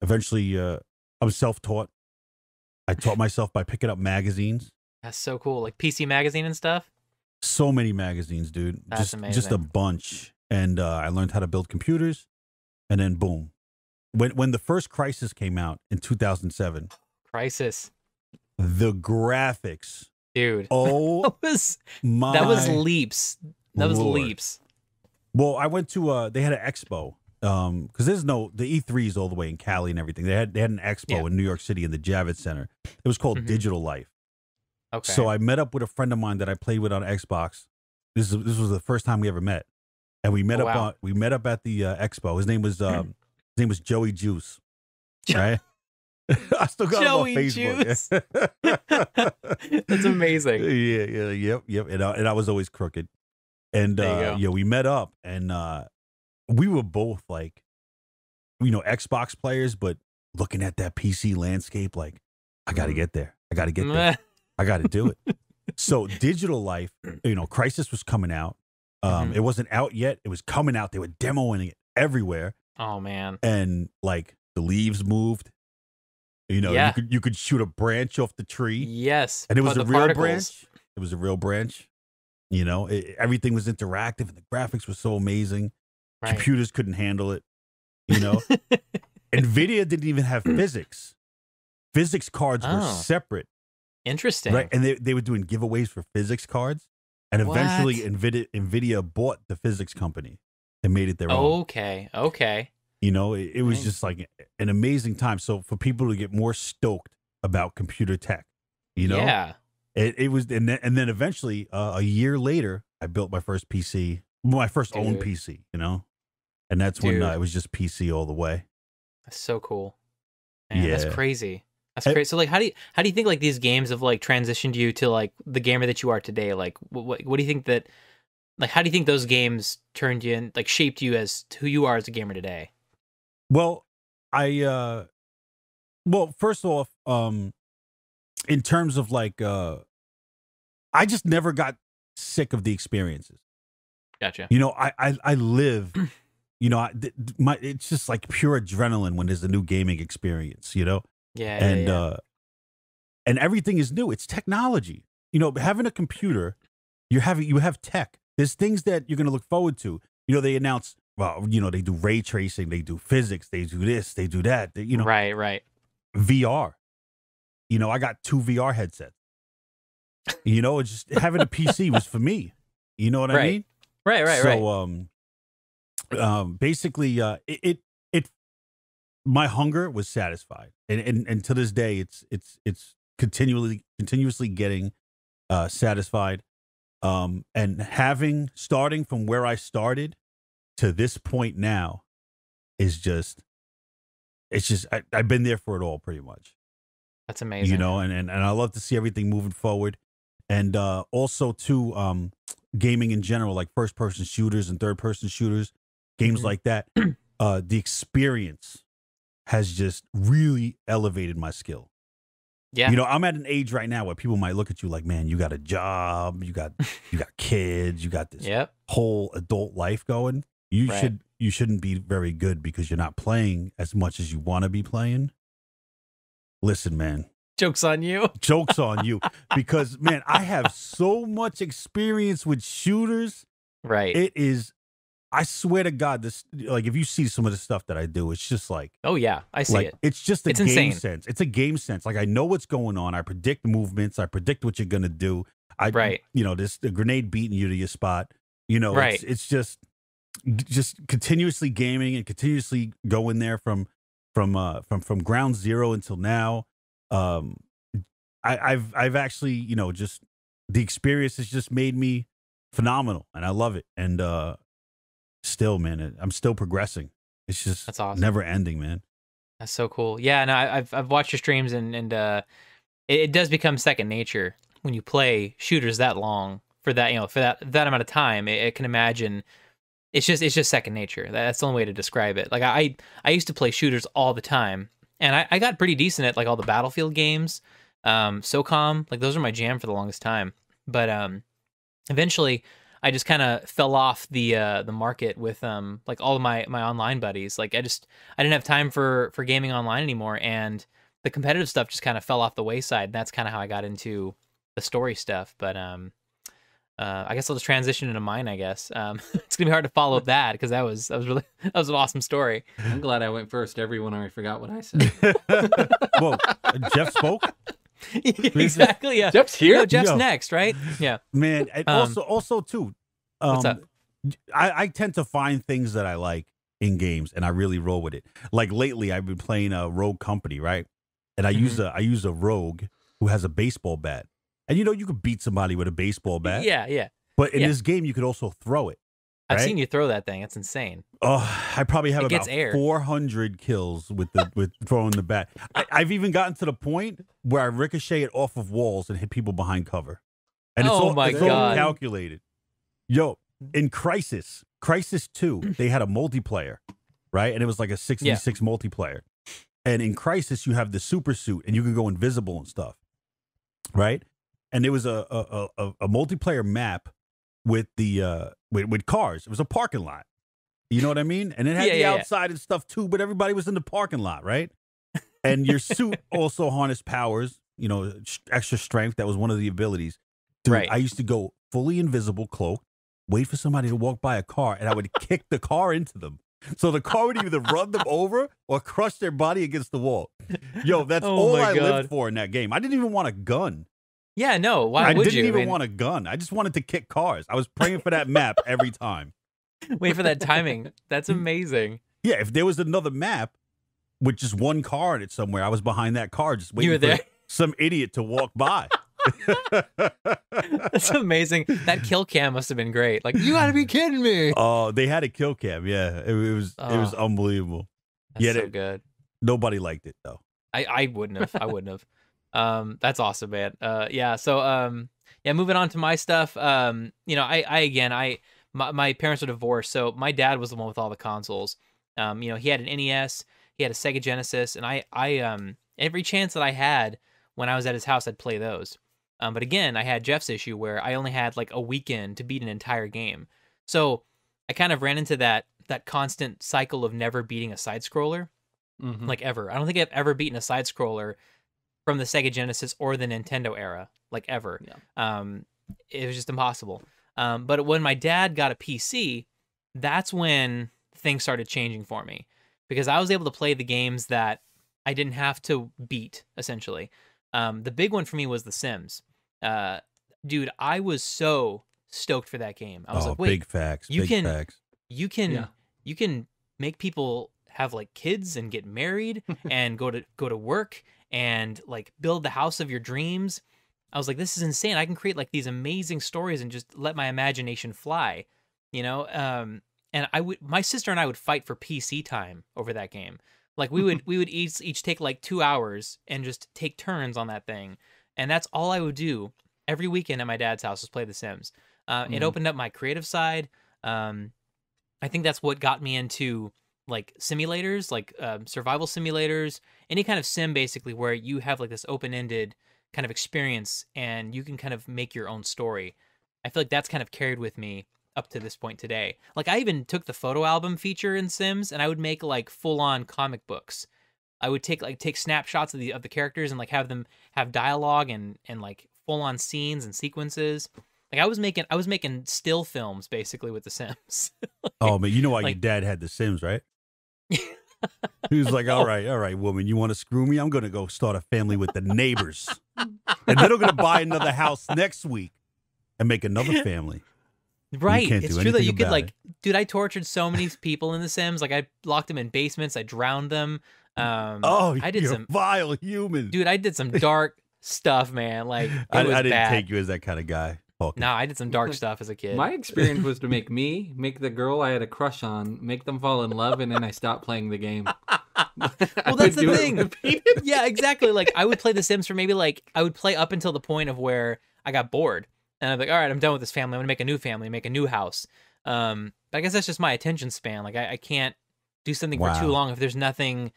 eventually, I was self-taught. I taught myself by picking up magazines. That's so cool. Like PC Magazine and stuff? So many magazines, dude. That's amazing. Just a bunch. And I learned how to build computers. And then, boom. When the first Crysis came out in 2007. Crysis. The graphics. Dude. Oh, that was leaps. That was leaps. Well, I went to, they had an expo. Because the E3 is all the way in Cali and everything. They had an expo in New York City in the Javits Center. It was called Digital Life. Okay. So I met up with a friend of mine that I played with on Xbox. This was the first time we ever met, and we met up at the expo. His name was Joey Juice. Right? I still got him on Facebook. Juice. That's amazing. Yep. And I was always crooked. And we met up, and we were both like, Xbox players, but looking at that PC landscape, like, I got to get there. I got to get there. I got to do it. So Digital Life, Crysis was coming out. It wasn't out yet. It was coming out. They were demoing it everywhere. Oh man. And like the leaves moved. You could shoot a branch off the tree. Yes. And it was a real branch. It was a real branch. Everything was interactive and the graphics were so amazing. Right. Computers couldn't handle it. NVIDIA didn't even have physics. Physics cards were separate. Interesting. Right. And they were doing giveaways for physics cards. And eventually NVIDIA bought the physics company and made it their own. Okay. It was just like an amazing time. So for people to get more stoked about computer tech, Yeah. It was, and then eventually a year later, I built my first PC, my first own PC, and that's when it was just PC all the way. That's so cool. Man, that's crazy. That's crazy. So like, how do you think like these games have like transitioned you to like the gamer that you are today? Like, what do you think that, like, how do you think those games turned you and like shaped you as who you are as a gamer today? Well, first off, in terms of like, I just never got sick of the experiences. Gotcha. I live, it's just like pure adrenaline when there's a new gaming experience, Yeah. And everything is new. It's technology. Having a computer, you have tech. There's things that you're going to look forward to. They announce, they do ray tracing, they do physics, they do this, they do that. Right. VR. I got 2 VR headsets. Just having a PC was for me. You know what I mean? Right. So basically, it my hunger was satisfied, and to this day, it's continuously getting satisfied. And starting from where I started to this point now is just I've been there for it all pretty much. That's amazing. You know, and I love to see everything moving forward, and also too, gaming in general, like first person shooters and third person shooters, games like that. The experience has just really elevated my skill. Yeah. You know, I'm at an age right now where people might look at you like, man, you got a job, you got kids, you got this Yep. whole adult life going. You shouldn't be very good because you're not playing as much as you want to be playing. Listen, man. Joke's on you. Joke's on you. Because, man, I have so much experience with shooters. Right. It is, I swear to God, this, like, if you see some of the stuff that I do, it's just like, oh yeah, I see it. It's just a It's game insane. sense. It's a game sense. Like, I know what's going on. I predict movements. I predict what you're going to do. Right. You know, the grenade beating you to your spot. You know, Right. it's just continuously gaming and continuously going there from ground zero until now. I've actually, you know, just the experience has just made me phenomenal, and I love it. And still, man, I'm still progressing. It's just That's awesome. never ending, man. That's so cool. Yeah, no, I've watched your streams and it does become second nature when you play shooters that long for that, you know, for that amount of time. I can imagine it's just second nature. That's the only way to describe it. Like I used to play shooters all the time, and I got pretty decent at like all the Battlefield games, SOCOM. Like those are my jam for the longest time. But eventually I just kind of fell off the market with like all of my online buddies. Like I didn't have time for gaming online anymore, and the competitive stuff just kind of fell off the wayside. That's kind of how I got into the story stuff. But I guess I'll just transition into mine. I guess it's gonna be hard to follow up that because that was an awesome story. I'm glad I went first. Everyone already forgot what I said. Well, Jeff spoke. Exactly. Yeah. Jeff's here? No, Jeff's Yo. next, right? Yeah. Man, and also too, What's up? I tend to find things that I like in games, and I really roll with it. Like lately, I've been playing a Rogue Company, right? And I use a rogue who has a baseball bat, and you know you could beat somebody with a baseball bat. Yeah. But in this game, you could also throw it. I've right? seen you throw that thing. It's insane. Oh, I probably have It gets about air. 400 kills with throwing the bat. I've even gotten to the point where I ricochet it off of walls and hit people behind cover. And it's all God. calculated. Yo, in Crisis 2, they had a multiplayer, right? And it was like a 6v6 multiplayer. And in Crisis, you have the super suit and you can go invisible and stuff, right? And there was a multiplayer map with the with cars. It was a parking lot. You know what I mean? And it had the outside and stuff too, but everybody was in the parking lot, right? And your suit also harnessed powers, you know, extra strength. That was one of the abilities. Dude, Right. I used to go fully invisible, cloaked, wait for somebody to walk by a car, and I would kick the car into them. So the car would either run them over or crush their body against the wall. Yo, that's all I lived for in that game. I didn't even want a gun. Yeah, no. Why I would didn't you? even want a gun. I just wanted to kick cars. I was praying for that map every time. Wait for that timing. That's amazing. Yeah, if there was another map with just one car in it somewhere, I was behind that car just waiting You were there. for some idiot to walk by. That's amazing. That kill cam must have been great. Like, you gotta be kidding me. Oh, they had a kill cam. Yeah, it was unbelievable. That's so good. Nobody liked it though. I wouldn't have. I wouldn't have. That's awesome, man. Yeah. So moving on to my stuff. You know, my parents are divorced, so my dad was the one with all the consoles. You know, he had an NES, he had a Sega Genesis, and I every chance that I had when I was at his house, I'd play those. But again, I had Jeff's issue where I only had like a weekend to beat an entire game. So I kind of ran into that constant cycle of never beating a side scroller, like ever. I don't think I've ever beaten a side scroller from the Sega Genesis or the Nintendo era, like ever. Yeah. It was just impossible. But when my dad got a PC, that's when things started changing for me because I was able to play the games that I didn't have to beat, essentially. The big one for me was The Sims. Dude, I was so stoked for that game. I was Oh, like, wait, big facts. you Big can facts. you can Yeah. you can make people have like kids and get married and go to work and like build the house of your dreams. I was like, this is insane. I can create like these amazing stories and just let my imagination fly, you know? And my sister and I would fight for PC time over that game. Like we would each take like 2 hours and just take turns on that thing. And that's all I would do every weekend at my dad's house was play The Sims. It opened up my creative side. I think that's what got me into like simulators, like survival simulators, any kind of sim basically where you have like this open-ended kind of experience and you can kind of make your own story. I feel like that's kind of carried with me up to this point today. Like I even took the photo album feature in Sims and I would make like full-on comic books. I would take snapshots of the characters and like have them have dialogue and like full-on scenes and sequences. Like I was making still films basically with The Sims. Oh man, you know why like- your dad had The Sims, right? He was like, all right, woman, you want to screw me? I'm going to go start a family with the neighbors. And then I'm going to buy another house next week and make another family. Right. can't It's do true that anything you could about like, dude, I tortured so many people in The Sims. Like I locked them in basements. I drowned them. I did you're some a vile human. dude, I did some dark stuff, man. Like it I was didn't bad. take you as that kind of guy. Hawkins. No, I did some dark stuff as a kid. My experience was to make the girl I had a crush on, make them fall in love, and then I stopped playing the game. Well, that's the thing. Yeah, exactly. Like I would play The Sims for maybe like I would play up until the point of where I got bored, and I'm like, all right, I'm done with this family. I'm gonna make a new family, make a new house. But I guess that's just my attention span. Like I can't do something for too Wow. long if there's nothing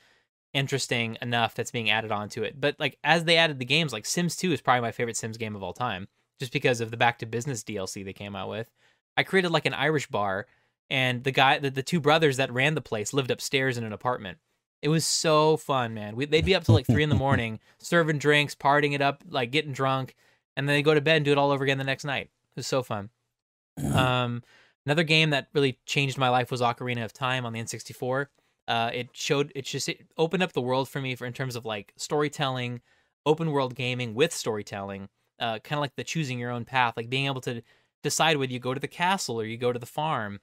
interesting enough that's being added onto it. But like as they added the games, like Sims 2 is probably my favorite Sims game of all time, just because of the Back to Business DLC they came out with. I created like an Irish bar, and the two brothers that ran the place lived upstairs in an apartment. It was so fun, man. They'd be up till like 3 a.m, serving drinks, partying it up, like getting drunk, and then they go to bed and do it all over again the next night. It was so fun. Another game that really changed my life was Ocarina of Time on the N64. It opened up the world for me in terms of like storytelling, open world gaming with storytelling, kind of like the choosing your own path, like being able to decide whether you go to the castle or you go to the farm.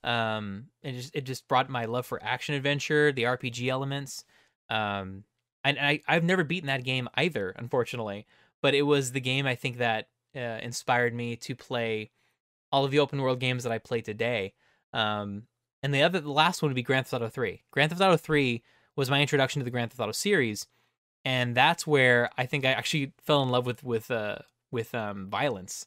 It just brought my love for action adventure, the RPG elements. And I've never beaten that game either, unfortunately, but it was the game I think that inspired me to play all of the open world games that I play today. And the last one would be Grand Theft Auto 3. Grand Theft Auto 3 was my introduction to the Grand Theft Auto series, and that's where I think I actually fell in love with violence.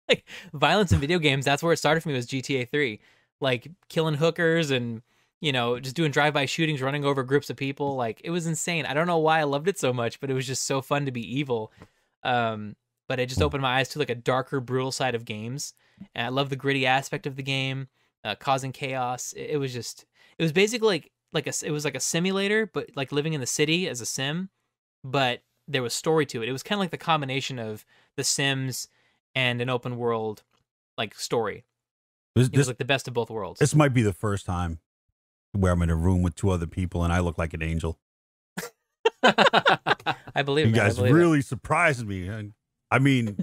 Like violence in video games, that's where it started for me was GTA 3. Like killing hookers and, just doing drive-by shootings, running over groups of people. Like it was insane. I don't know why I loved it so much, but it was just so fun to be evil. But it just opened my eyes to like a darker, brutal side of games. And I love the gritty aspect of the game, causing chaos. It was basically it was like a simulator, but like living in the city as a sim, but there was story to it. It was kind of like the combination of The Sims and an open world like story. It was like the best of both worlds. This might be the first time where I'm in a room with 2 other people and I look like an angel. I believe You guys really surprised me. I mean,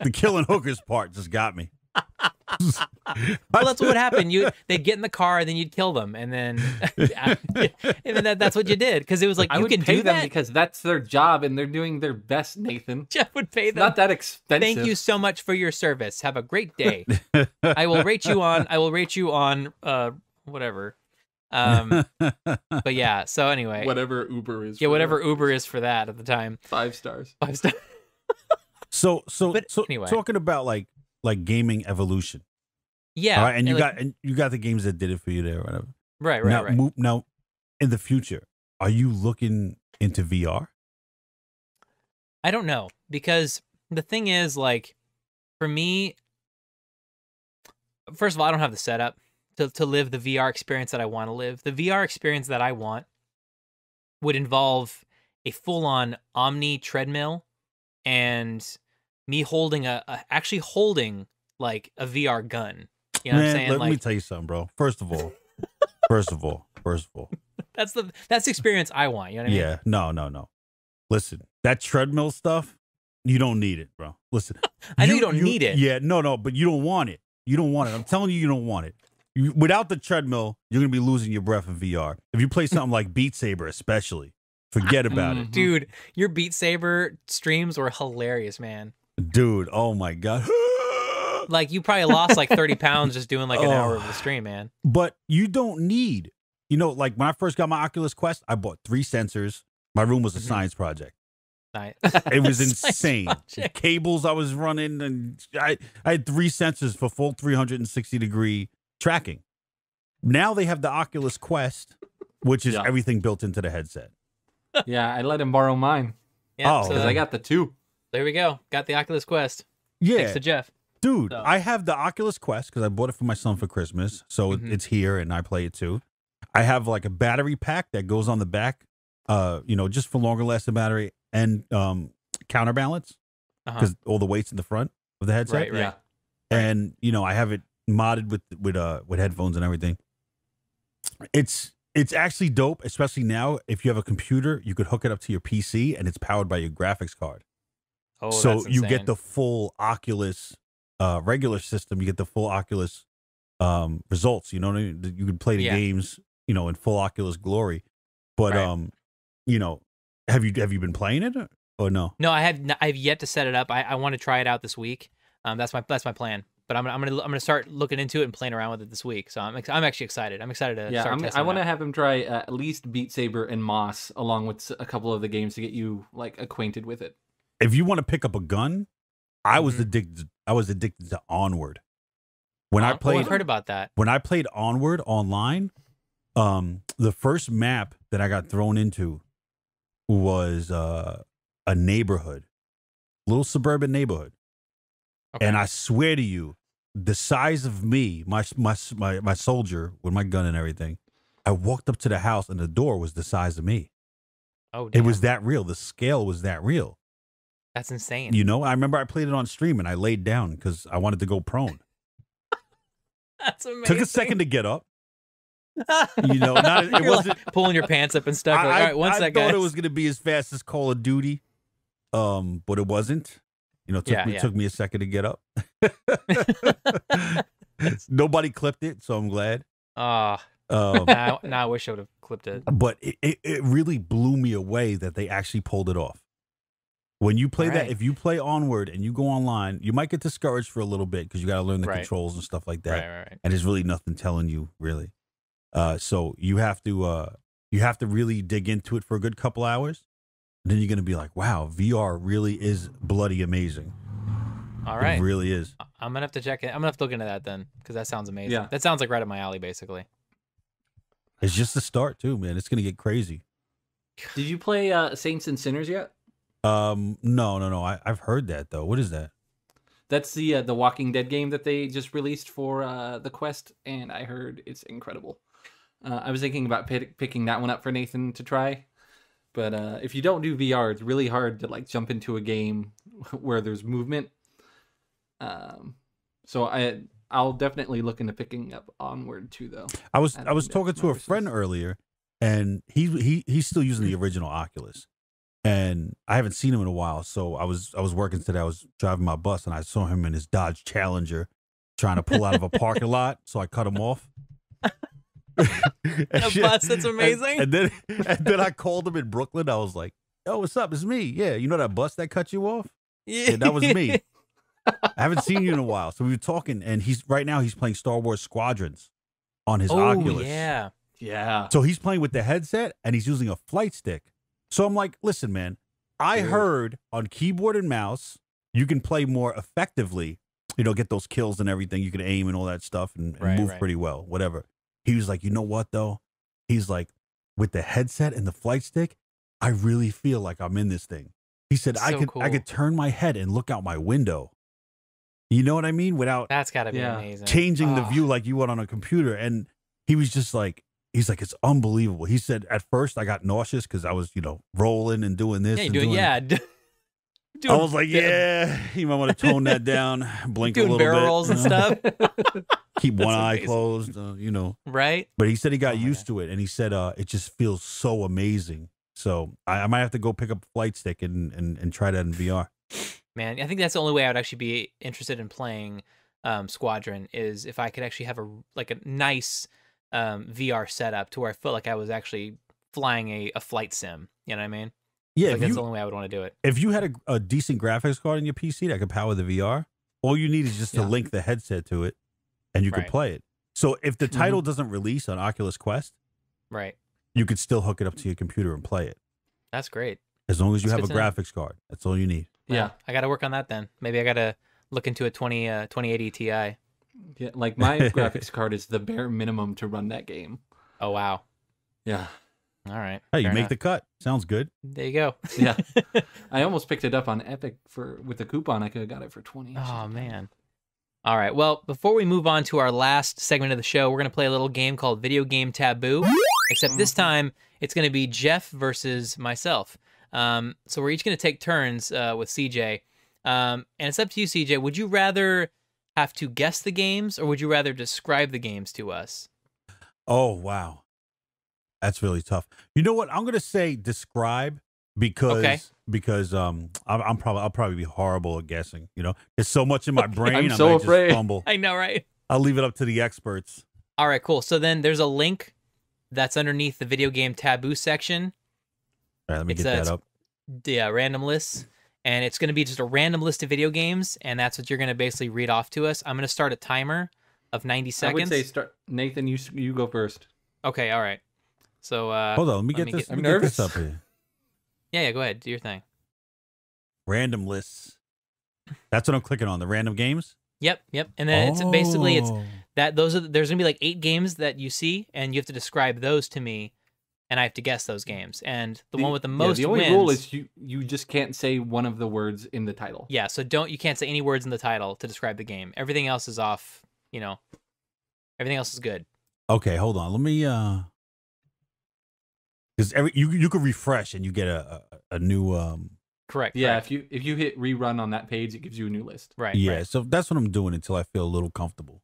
the killing hookers part just got me. Well, that's what would happen. They'd get in the car, and then you'd kill them, and then that's what you did, because it was like I you would can pay do them that. because that's their job and they're doing their best, Nathan. Jeff would pay It's them. not that expensive. Thank you so much for your service. Have a great day. I will rate you on whatever. But yeah. So anyway, Whatever Uber is. yeah, for whatever that. Uber is for that at the time. 5 stars. 5 stars. So But anyway. talking about like gaming evolution. Yeah. All right, and like, you got the games that did it for you there, whatever. right. Now, in the future, are you looking into VR? I don't know, because the thing is, like, for me, first of all, I don't have the setup to live the VR experience that I want to live. The VR experience that I want would involve a full-on Omni treadmill and me holding actually holding like a VR gun. You know what I'm saying? Let me tell you something, bro. First of all, that's the experience I want. You know what I mean? yeah, no. Listen, that treadmill stuff, You don't need it, bro. Listen. I know you don't need it. Yeah, no, but you don't want it. You don't want it. I'm telling you don't want it. Without the treadmill, you're going to be losing your breath in VR. If you play something like Beat Saber especially, forget about it. Dude, your Beat Saber streams were hilarious, man. Dude, oh my God. Like, you probably lost like 30 pounds just doing like an hour of the stream, man. But you don't need, like when I first got my Oculus Quest, I bought 3 sensors. My room was a science project. Nice. It was insane. Cables I was running, and I had 3 sensors for full 360-degree tracking. Now they have the Oculus Quest, which is everything built into the headset. Yeah, I let him borrow mine. Yeah, because I got the 2. There we go. Got the Oculus Quest. Yeah. Thanks to Jeff. Dude, I have the Oculus Quest because I bought it for my son for Christmas. So it's here and I play it too. I have like a battery pack that goes on the back, just for longer lasting battery and counterbalance because all the weight's in the front of the headset. Right. Yeah. And, I have it modded with headphones and everything. It's actually dope, especially now. If you have a computer, you could hook it up to your PC and it's powered by your graphics card. Oh, so that's you insane. get the full Oculus regular system. You get the full Oculus results. You know what I mean? You can play the games, in full Oculus glory. But have you been playing it or no? No, I've yet to set it up. I want to try it out this week. That's my plan. But I'm gonna start looking into it and playing around with it this week. So I'm actually excited. I'm excited to start testing I want it to out. have him try at least Beat Saber and Moss along with a couple of the games to get you like acquainted with it. If you want to pick up a gun, I was addicted. I was addicted to Onward. When I played, I've heard about that. When I played Onward online, the first map that I got thrown into was a neighborhood, little suburban neighborhood, and I swear to you, the size of me, my soldier with my gun and everything, I walked up to the house and the door was the size of me. Oh, damn. It was that real. The scale was that real. That's insane. I remember I played it on stream and I laid down because I wanted to go prone. That's amazing. Took a second to get up. It wasn't like pulling your pants up and stuff. All right, one second. I thought it was going to be as fast as Call of Duty, but it wasn't. It took me a second to get up. Nobody clipped it, so I'm glad. Now I wish I would have clipped it. But it really blew me away that they actually pulled it off. When you play that, if you play Onward and you go online, you might get discouraged for a little bit because you got to learn the controls and stuff like that. Right. And there's really nothing telling you really. So you have to really dig into it for a good couple hours. And then you're gonna be like, wow, VR really is bloody amazing. All right, it really is. I'm gonna have to check it. I'm gonna have to look into that then because that sounds amazing. Yeah. That sounds like right up my alley, basically. It's just the start too, man. It's gonna get crazy. Did you play Saints and Sinners yet? No. I've heard that though. What is that? That's the Walking Dead game that they just released for the Quest, and I heard it's incredible. I was thinking about picking that one up for Nathan to try, but if you don't do VR, it's really hard to like jump into a game where there's movement. So I'll definitely look into picking up Onward too, though. I was talking to a friend earlier, and he's still using the original Oculus. And I haven't seen him in a while, so I was working today. I was driving my bus, and I saw him in his Dodge Challenger trying to pull out of a parking lot. So I cut him off. A bus, that's amazing. And then I called him in Brooklyn. I was like, "Oh, what's up? It's me. Yeah, you know that bus that cut you off? Yeah, that was me. I haven't seen you in a while." So we were talking, and he's playing Star Wars Squadrons on his Oculus. Yeah. So he's playing with the headset, and he's using a flight stick. So I'm like, listen, man, I heard on keyboard and mouse, you can play more effectively, get those kills and everything. You can aim and all that stuff and move pretty well, whatever. He was like, you know what, though? He's like, with the headset and the flight stick, I really feel like I'm in this thing. He said, I could turn my head and look out my window. You know what I mean? Without that's got to be amazing. Changing the view like you would on a computer. And he was just like, he's like, it's unbelievable. He said, at first I got nauseous because I was, rolling and doing this. I was like, you might want to tone that down, blink a little bit. Doing barrel rolls and stuff. Keep one eye closed, Right? But he said he got used to it, and he said it just feels so amazing. So I might have to go pick up a flight stick and try that in VR. Man, I think that's the only way I would actually be interested in playing Squadron is if I could actually have a nice VR setup to where I felt like I was actually flying a flight sim. You know what I mean? I Yeah, feel like if that's the you only way I would want to do it. if you had a decent graphics card in your PC that could power the VR, all you need is just to Yeah. link the headset to it, and you can Right. play it. So if the title doesn't release on Oculus Quest, Right. you could still hook it up to your computer and play it. That's great. As long as you That's have a good to know. graphics card, that's all you need. Yeah. I got to work on that then. Maybe I got to look into a 2080 Ti. Yeah, like my graphics card is the bare minimum to run that game. Oh wow. Yeah. All right. Hey, you Fair make enough. the cut. Sounds good. There you go. Yeah. I almost picked it up on Epic with a coupon. I could have got it for 20. Oh man. All right. Well, before we move on to our last segment of the show, we're going to play a little game called Video Game Taboo. Except this time, it's going to be Jeff versus myself. So we're each going to take turns with CJ. And it's up to you, CJ. Would you rather have to guess the games, or would you rather describe the games to us? Oh wow, that's really tough. You know what? I'm gonna say describe because I'll probably be horrible at guessing. You know, there's so much in my brain. I'm I so might afraid. Just fumble. I know, right? I'll leave it up to the experts. All right, cool. So then there's a link that's underneath the Video Game Taboo section. All right, let me It's, get that up. Yeah, random lists. And it's going to be just a random list of video games, and that's what you're going to basically read off to us. I'm going to start a timer of 90 I seconds. would say start. Nathan, you go first. Okay, all right. So Hold on, let me get this. I'm Let me get this nervous. up here. Yeah, go ahead. Do your thing. Random lists. That's what I'm clicking on. The random games. Yep. And then it's basically it's Oh. that there's going to be like 8 games that you see, and you have to describe those to me, and I have to guess those games. And the one with the most the only wins. rule is you just can't say one of the words in the title. Yeah, so you can't say any words in the title to describe the game. Everything else is off, everything else is good. Okay, hold on. Let me because you could refresh and you get a new Correct. Yeah, correct. if you hit rerun on that page, it gives you a new list. Right. yeah. right. So that's what I'm doing until I feel a little comfortable.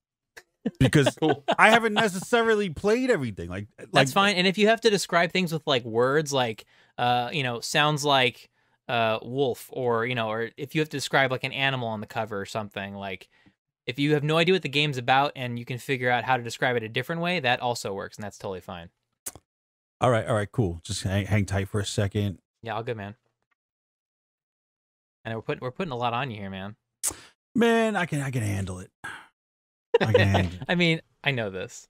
Because Cool. I haven't necessarily played everything. That's fine. And if you have to describe things with like words like sounds like wolf, or or if you have to describe like an animal on the cover or something, like if you have no idea what the game's about and you can figure out how to describe it a different way, that also works, and that's totally fine. All right, cool. Just hang tight for a second. Yeah, all good, man. And we're putting a lot on you here, man. Man, I can handle it. I can handle it. I mean, I know this.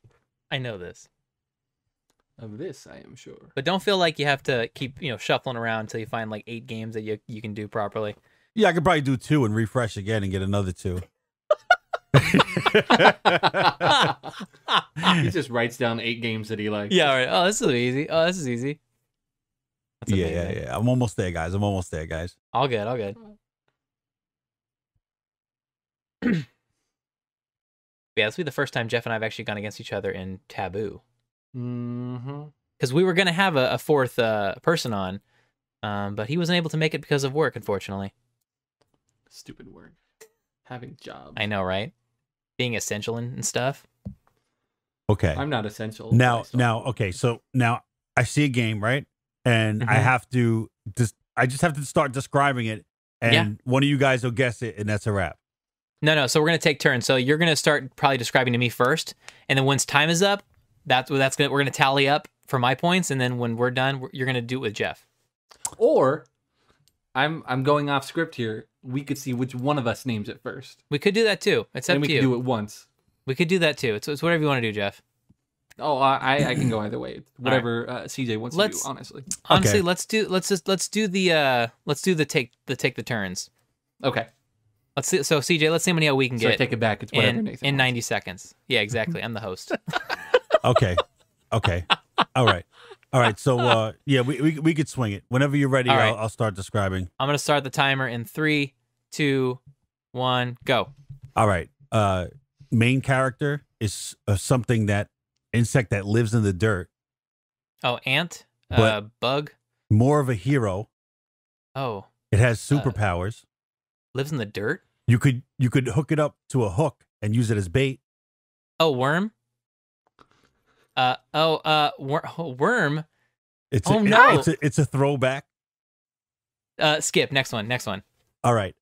Of this, I am sure. But don't feel like you have to keep, shuffling around until you find like 8 games that you can do properly. Yeah, I could probably do 2 and refresh again and get another 2. He just writes down 8 games that he likes. Yeah, all right. Oh, this is easy. That's amazing. Yeah. I'm almost there, guys. All good. Yeah, this will be the first time Jeff and I have actually gone against each other in Taboo. Mm-hmm. Because we were going to have a fourth person on, but he wasn't able to make it because of work, unfortunately. Stupid word. Having jobs. I know, right? Being essential and stuff. Okay. I'm not essential. Okay. So now I see a game, right? And I Mhm. have to I just have to start describing it, and one of you guys will guess it, and that's a wrap. No. So we're going to take turns. So you're going to start probably describing to me first, and then once time is up, we're going to tally up for my points, and then when we're done, you're going to do it with Jeff. Or I'm going off script here. We could see which one of us names it first. We could do that too. It's up And we to could you. do it once. We could do that too. It's whatever you want to do, Jeff. Oh, I can go either way. Whatever CJ wants to do. Honestly. Honestly, Okay. let's do the take the turns. Okay. Let's see. So CJ, let's see how many we can So I get take it back. It's whatever in Nathan in wants. 90 seconds. Yeah, exactly. I'm the host. Okay. All right. So we could swing it. Whenever you're ready, All right. I'll start describing. I'm gonna start the timer in 3, 2, 1, go. All right. Main character is insect that lives in the dirt. Oh, ant, But- bug. More of a hero. Oh, It has superpowers. lives in the dirt. You could hook it up to a hook and use it as bait. Oh, worm. Worm. It's Oh, no. it's a throwback. Skip. Next one. All right.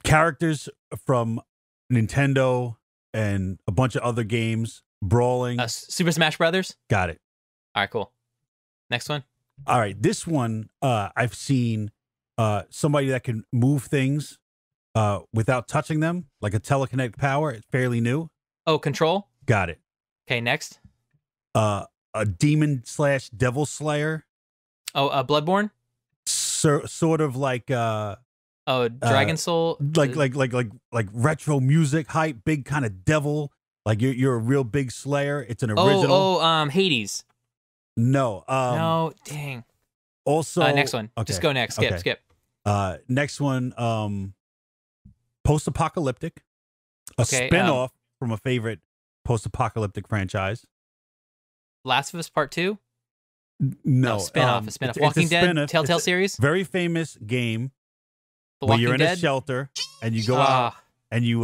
Characters from Nintendo and a bunch of other games. Brawling. Super Smash Brothers. Got it. All right, cool. Next one. All right. This one, I've seen somebody that can move things without touching them, like a telekinetic power. It's fairly new. Oh, Control. Got it. Okay, next. A demon/devil slayer. Oh, Bloodborne. Sort of like Dragon Soul. like retro music hype, big kind of devil. Like you're a real big slayer. It's an original. Hades. No. No, dang. Also, next one. Okay. Just go next. Skip. Next one. Post-apocalyptic. A spin-off from a favorite post-apocalyptic franchise. Last of Us Part 2? No, spin-off. Walking Dead, Telltale series? Very famous game. The where Walking you're in Dead? a shelter and you go out and you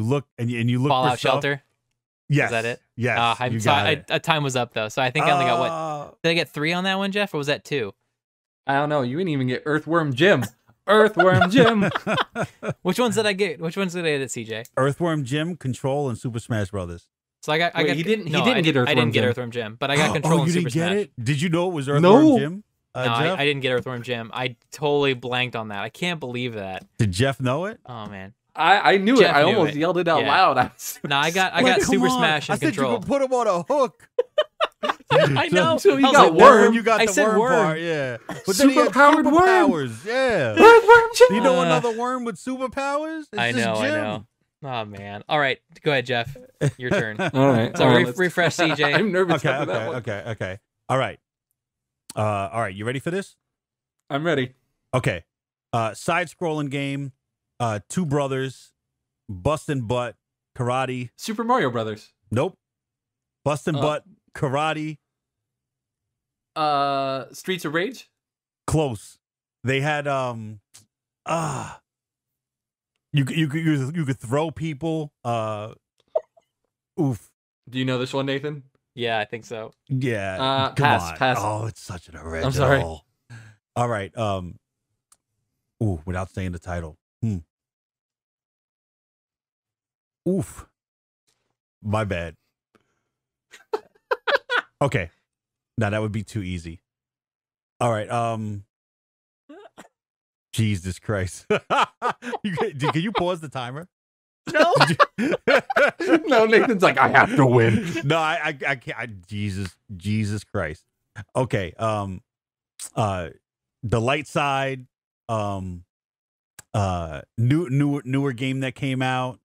look Fallout for stuff. Shelter? Yes. Is that it? Yes. I'm sorry. Time was up, though. So I think I only got what? Did I get 3 on that one, Jeff? Or was that 2? I don't know. You didn't even get Earthworm Jim. Earthworm Jim. Which ones did I get? Which ones did I get, CJ? Earthworm Jim, Control, and Super Smash Brothers. So I got. He didn't get I Earthworm didn't get Jim. Earthworm Jim, but I got Control and you Super didn't get Smash. it? Did you know it was Earthworm Jim? No, Jeff? I didn't get Earthworm Jim. I totally blanked on that. I can't believe that. Did Jeff know it? Oh man. I knew Jeff it. I knew almost it. yelled it out Yeah. loud. No, I got Like, Super come on. Smash and I said Control. you could put him on a hook. I know. So he I was got like, worm. You got I the said worm, worm. part, yeah. But then he had Superpowered worm. superpowers, yeah. Earthworm Jim. You know another worm with superpowers? It's I just know. Jim. Oh man. All right, go ahead, Jeff. Your turn. All right. So all right, let's- refresh CJ. I'm nervous Okay, after that one. okay. All right. You ready for this? I'm ready. Okay. Side-scrolling game. 2 brothers. Busting butt. Karate. Super Mario Brothers. Nope. Busting butt. Karate. Streets of Rage. Close. They had you could throw people. Oof. Do you know this one, Nathan? Yeah, I think so. Yeah. Come on. Pass. Oh, it's such an original. I'm sorry. All right. Ooh, without saying the title. Oof. My bad. Okay. Now that would be too easy. All right. Jesus Christ. Can you pause the timer? No. No, Nathan's like, I have to win. No, I can't. Jesus Christ. Okay. The Light Side. Newer game that came out.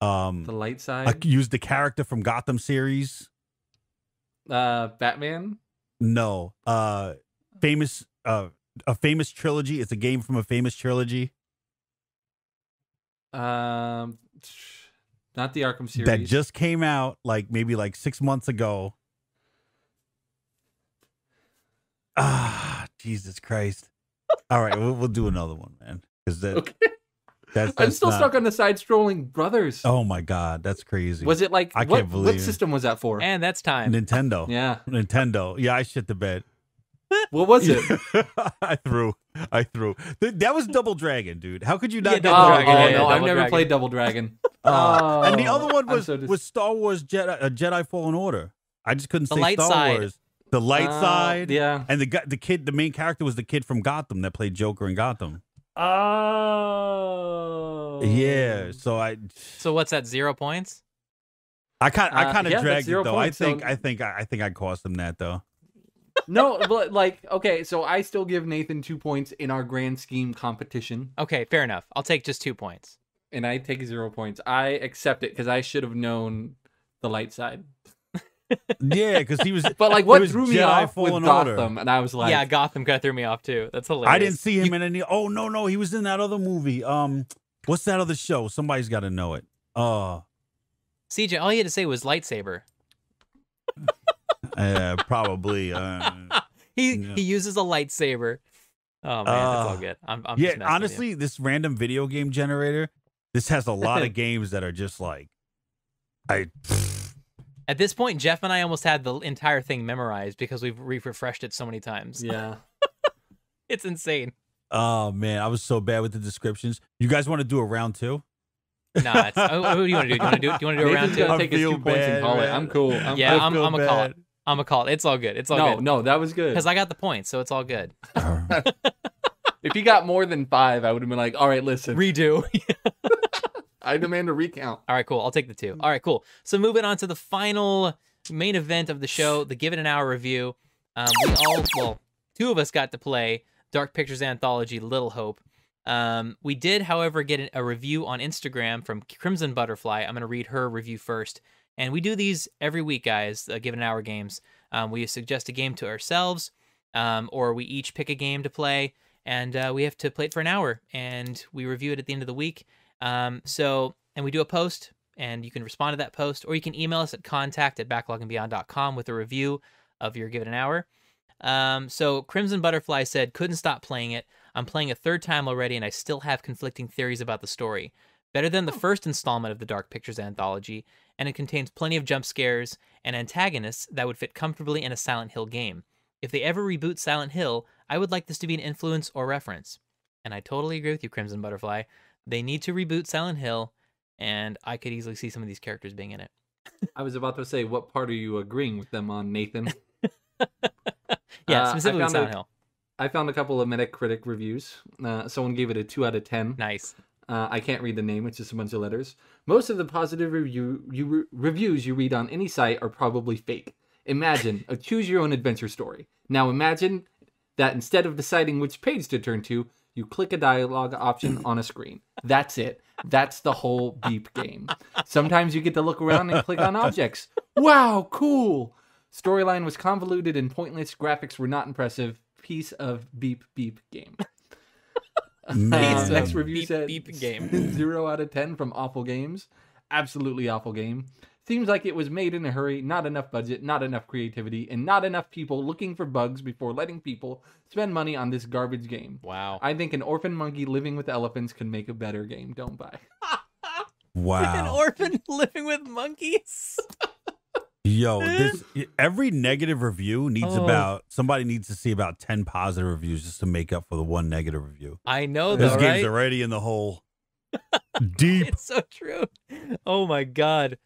The Light Side. I used the character from Gotham series. Batman. No. Famous. A famous trilogy. It's a game from a famous trilogy. Not the Arkham series. That just came out maybe 6 months ago. Jesus Christ. All right, we'll do another one, man. Because Okay. that's I'm still not- stuck on the side-scrolling brothers. Oh my God, that's crazy. Was it like I what, can't believe what it. system was that for? And that's time. Nintendo? Yeah. Nintendo. Yeah, I shit the bed. What was it? I threw. That was Double Dragon, dude. How could you not Yeah, get Double Oh, Dragon, oh, yeah, no, Double I've never Dragon. played Double Dragon. And the other one I'm was so was Star Wars Jedi Fallen Order. I just couldn't The say Light Star Side. Wars. The Light Side. Yeah. And the main character was the kid from Gotham that played Joker in Gotham. Oh. Yeah. So So what's that? 0 points? I kind of yeah, that's dragged it 0 though. points, so- I think I cost him that though. No, but okay, so I still give Nathan 2 points in our grand scheme competition, Okay, fair enough. I'll take just 2 points. and I take 0 points. I accept it because I should have known the light side. Yeah, because he was. But it what was threw me Jedi off with Fallen Order. Gotham, and I was like, Yeah, Gotham kind of threw me off too. That's hilarious. I didn't see him in any. Oh no, he was in that other movie. What's that other show? Somebody's got to know it. CJ, all you had to say was lightsaber. Probably. He Yeah. he uses a lightsaber. Oh man, that's all good. I'm just messing with you. honestly, this random video game generator, this has a lot of games that are just like, At this point, Jeff and I almost had the entire thing memorized because we've refreshed it so many times. yeah. It's insane. Oh man, I was so bad with the descriptions. You guys want to do a round 2? Nah, what do you want to do? Do you want to do a round Nathan's 2? gonna take his 2 points and call it. I'm cool. Yeah, I I'm feel gonna call it. bad. I'm gonna call it. It's all good. It's all good. No, that was good. Because I got the points, so it's all good. If you got more than 5, I would have been like, all right, listen, Redo. I demand a recount. All right, cool. I'll take the 2. All right, cool. So moving on to the final main event of the show, the Give It an Hour review. Well, 2 of us got to play Dark Pictures Anthology, Little Hope. We did, however, get a review on Instagram from Crimson Butterfly. I'm going to read her review first. And we do these every week, guys, Give It an Hour games. We suggest a game to ourselves, or we each pick a game to play, and we have to play it for an hour, and we review it at the end of the week. And we do a post, and you can respond to that post, or you can email us at contact@backloggandbeyond.com with a review of your Give It an Hour. So Crimson Butterfly said, couldn't stop playing it. I'm playing a 3rd time already, and I still have conflicting theories about the story. Better than the first installment of the Dark Pictures anthology, and it contains plenty of jump scares and antagonists that would fit comfortably in a Silent Hill game. If they ever reboot Silent Hill, I would like this to be an influence or reference. And I totally agree with you, Crimson Butterfly. They need to reboot Silent Hill, and I could easily see some of these characters being in it. I was about to say, what part are you agreeing with them on, Nathan? Yeah, specifically Silent Hill. I found a couple of Metacritic reviews. Someone gave it a 2 out of 10. Nice. I can't read the name, it's just a bunch of letters. Most of the positive reviews you read on any site are probably fake. Imagine a choose-your-own-adventure story. Now imagine that instead of deciding which page to turn to, you click a dialogue option on a screen. That's it. That's the whole Beep game. Sometimes you get to look around and click on objects. Wow, cool! Storyline was convoluted and pointless. Graphics were not impressive. Piece of Beep game. Next review said beep game. 0 out of 10 from Awful Games. Absolutely awful game. Seems like it was made in a hurry, not enough budget, not enough creativity, and not enough people looking for bugs before letting people spend money on this garbage game. Wow. I think an orphan monkey living with elephants could make a better game. Don't buy. Wow. An orphan living with monkeys? Yo, every negative review needs somebody needs to see about 10 positive reviews just to make up for the one negative review. I know, This though, game's right? already in the hole. Deep. It's so true. Oh my god.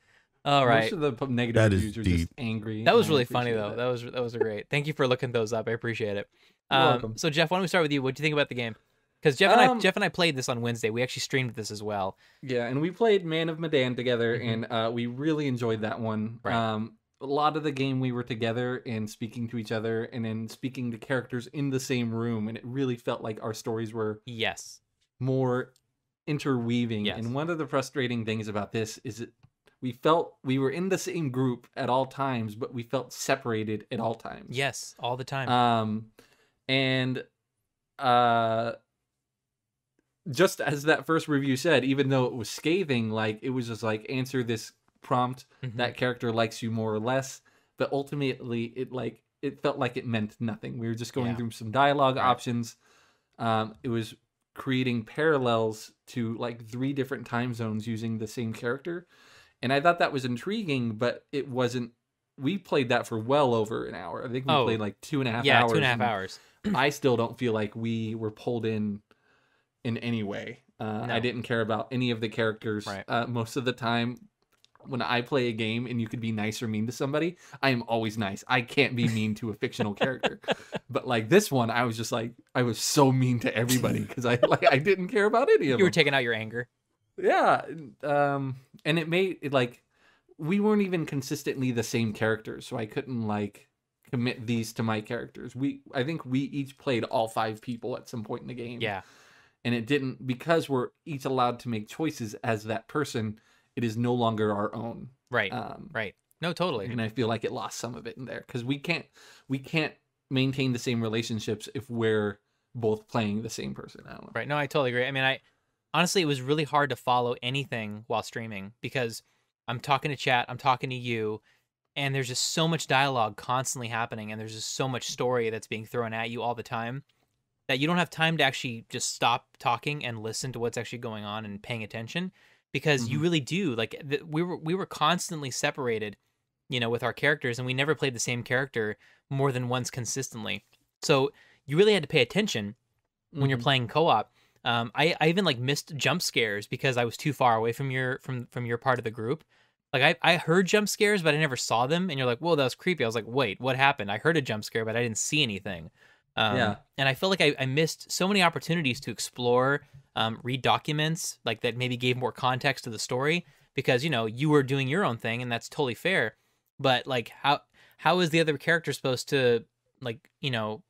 All right. Most of the negative That is reviews are deep. just angry. That was and I really funny, appreciate though. that. That was great. Thank you for looking those up. I appreciate it. You're welcome. So Jeff, why don't we start with you? What do you think about the game? Because Jeff and I played this on Wednesday. We actually streamed this as well. Yeah, and we played Man of Medan together, Mm-hmm. and we really enjoyed that one. Right. A lot of the game we were together and speaking to each other, and then speaking to characters in the same room, and it really felt like our stories were Yes. more interweaving. Yes. And one of the frustrating things about this is that we felt we were in the same group at all times, but we felt separated at all times. Yes, all the time. And just as that first review said, even though it was scathing, like it was just like answer this prompt, that character likes you more or less, but ultimately it felt like it meant nothing. We were just going through some dialogue options. It was creating parallels to like 3 different time zones using the same character, and I thought that was intriguing, but it wasn't. We played that for well over an hour. I think we played like 2.5 hours. Yeah, 2.5 hours. I still don't feel like we were pulled in any way. No. I didn't care about any of the characters. Right. Most of the time, when I play a game and you could be nice or mean to somebody, I am always nice. I can't be mean to a fictional character. But like this one, I was just like, I was so mean to everybody because I didn't care about any of them. You were taking out your anger. Yeah. And it made it like, we weren't even consistently the same characters, so I couldn't like commit these to my characters. I think we each played all 5 people at some point in the game. Yeah. And it didn't, because we're each allowed to make choices as that person, it is no longer our own. Right. Right. No, totally. And I feel like it lost some of it in there because we can't maintain the same relationships if we're both playing the same person. I don't know. Right. No, I totally agree. I mean, honestly, it was really hard to follow anything while streaming because I'm talking to chat, I'm talking to you, and there's just so much dialogue constantly happening, and there's just so much story that's being thrown at you all the time that you don't have time to actually just stop talking and listen to what's actually going on and paying attention, because you really do. Like we were constantly separated, with our characters, and we never played the same character more than once consistently. So you really had to pay attention when you're Mhm. playing co-op. I even like missed jump scares because I was too far away from your part of the group. Like I heard jump scares, but I never saw them. And you're like, whoa, that was creepy. I was like, wait, what happened? I heard a jump scare, but I didn't see anything. Yeah. And I feel like I missed so many opportunities to explore, read documents like that maybe gave more context to the story because you were doing your own thing and that's totally fair. But like how is the other character supposed to like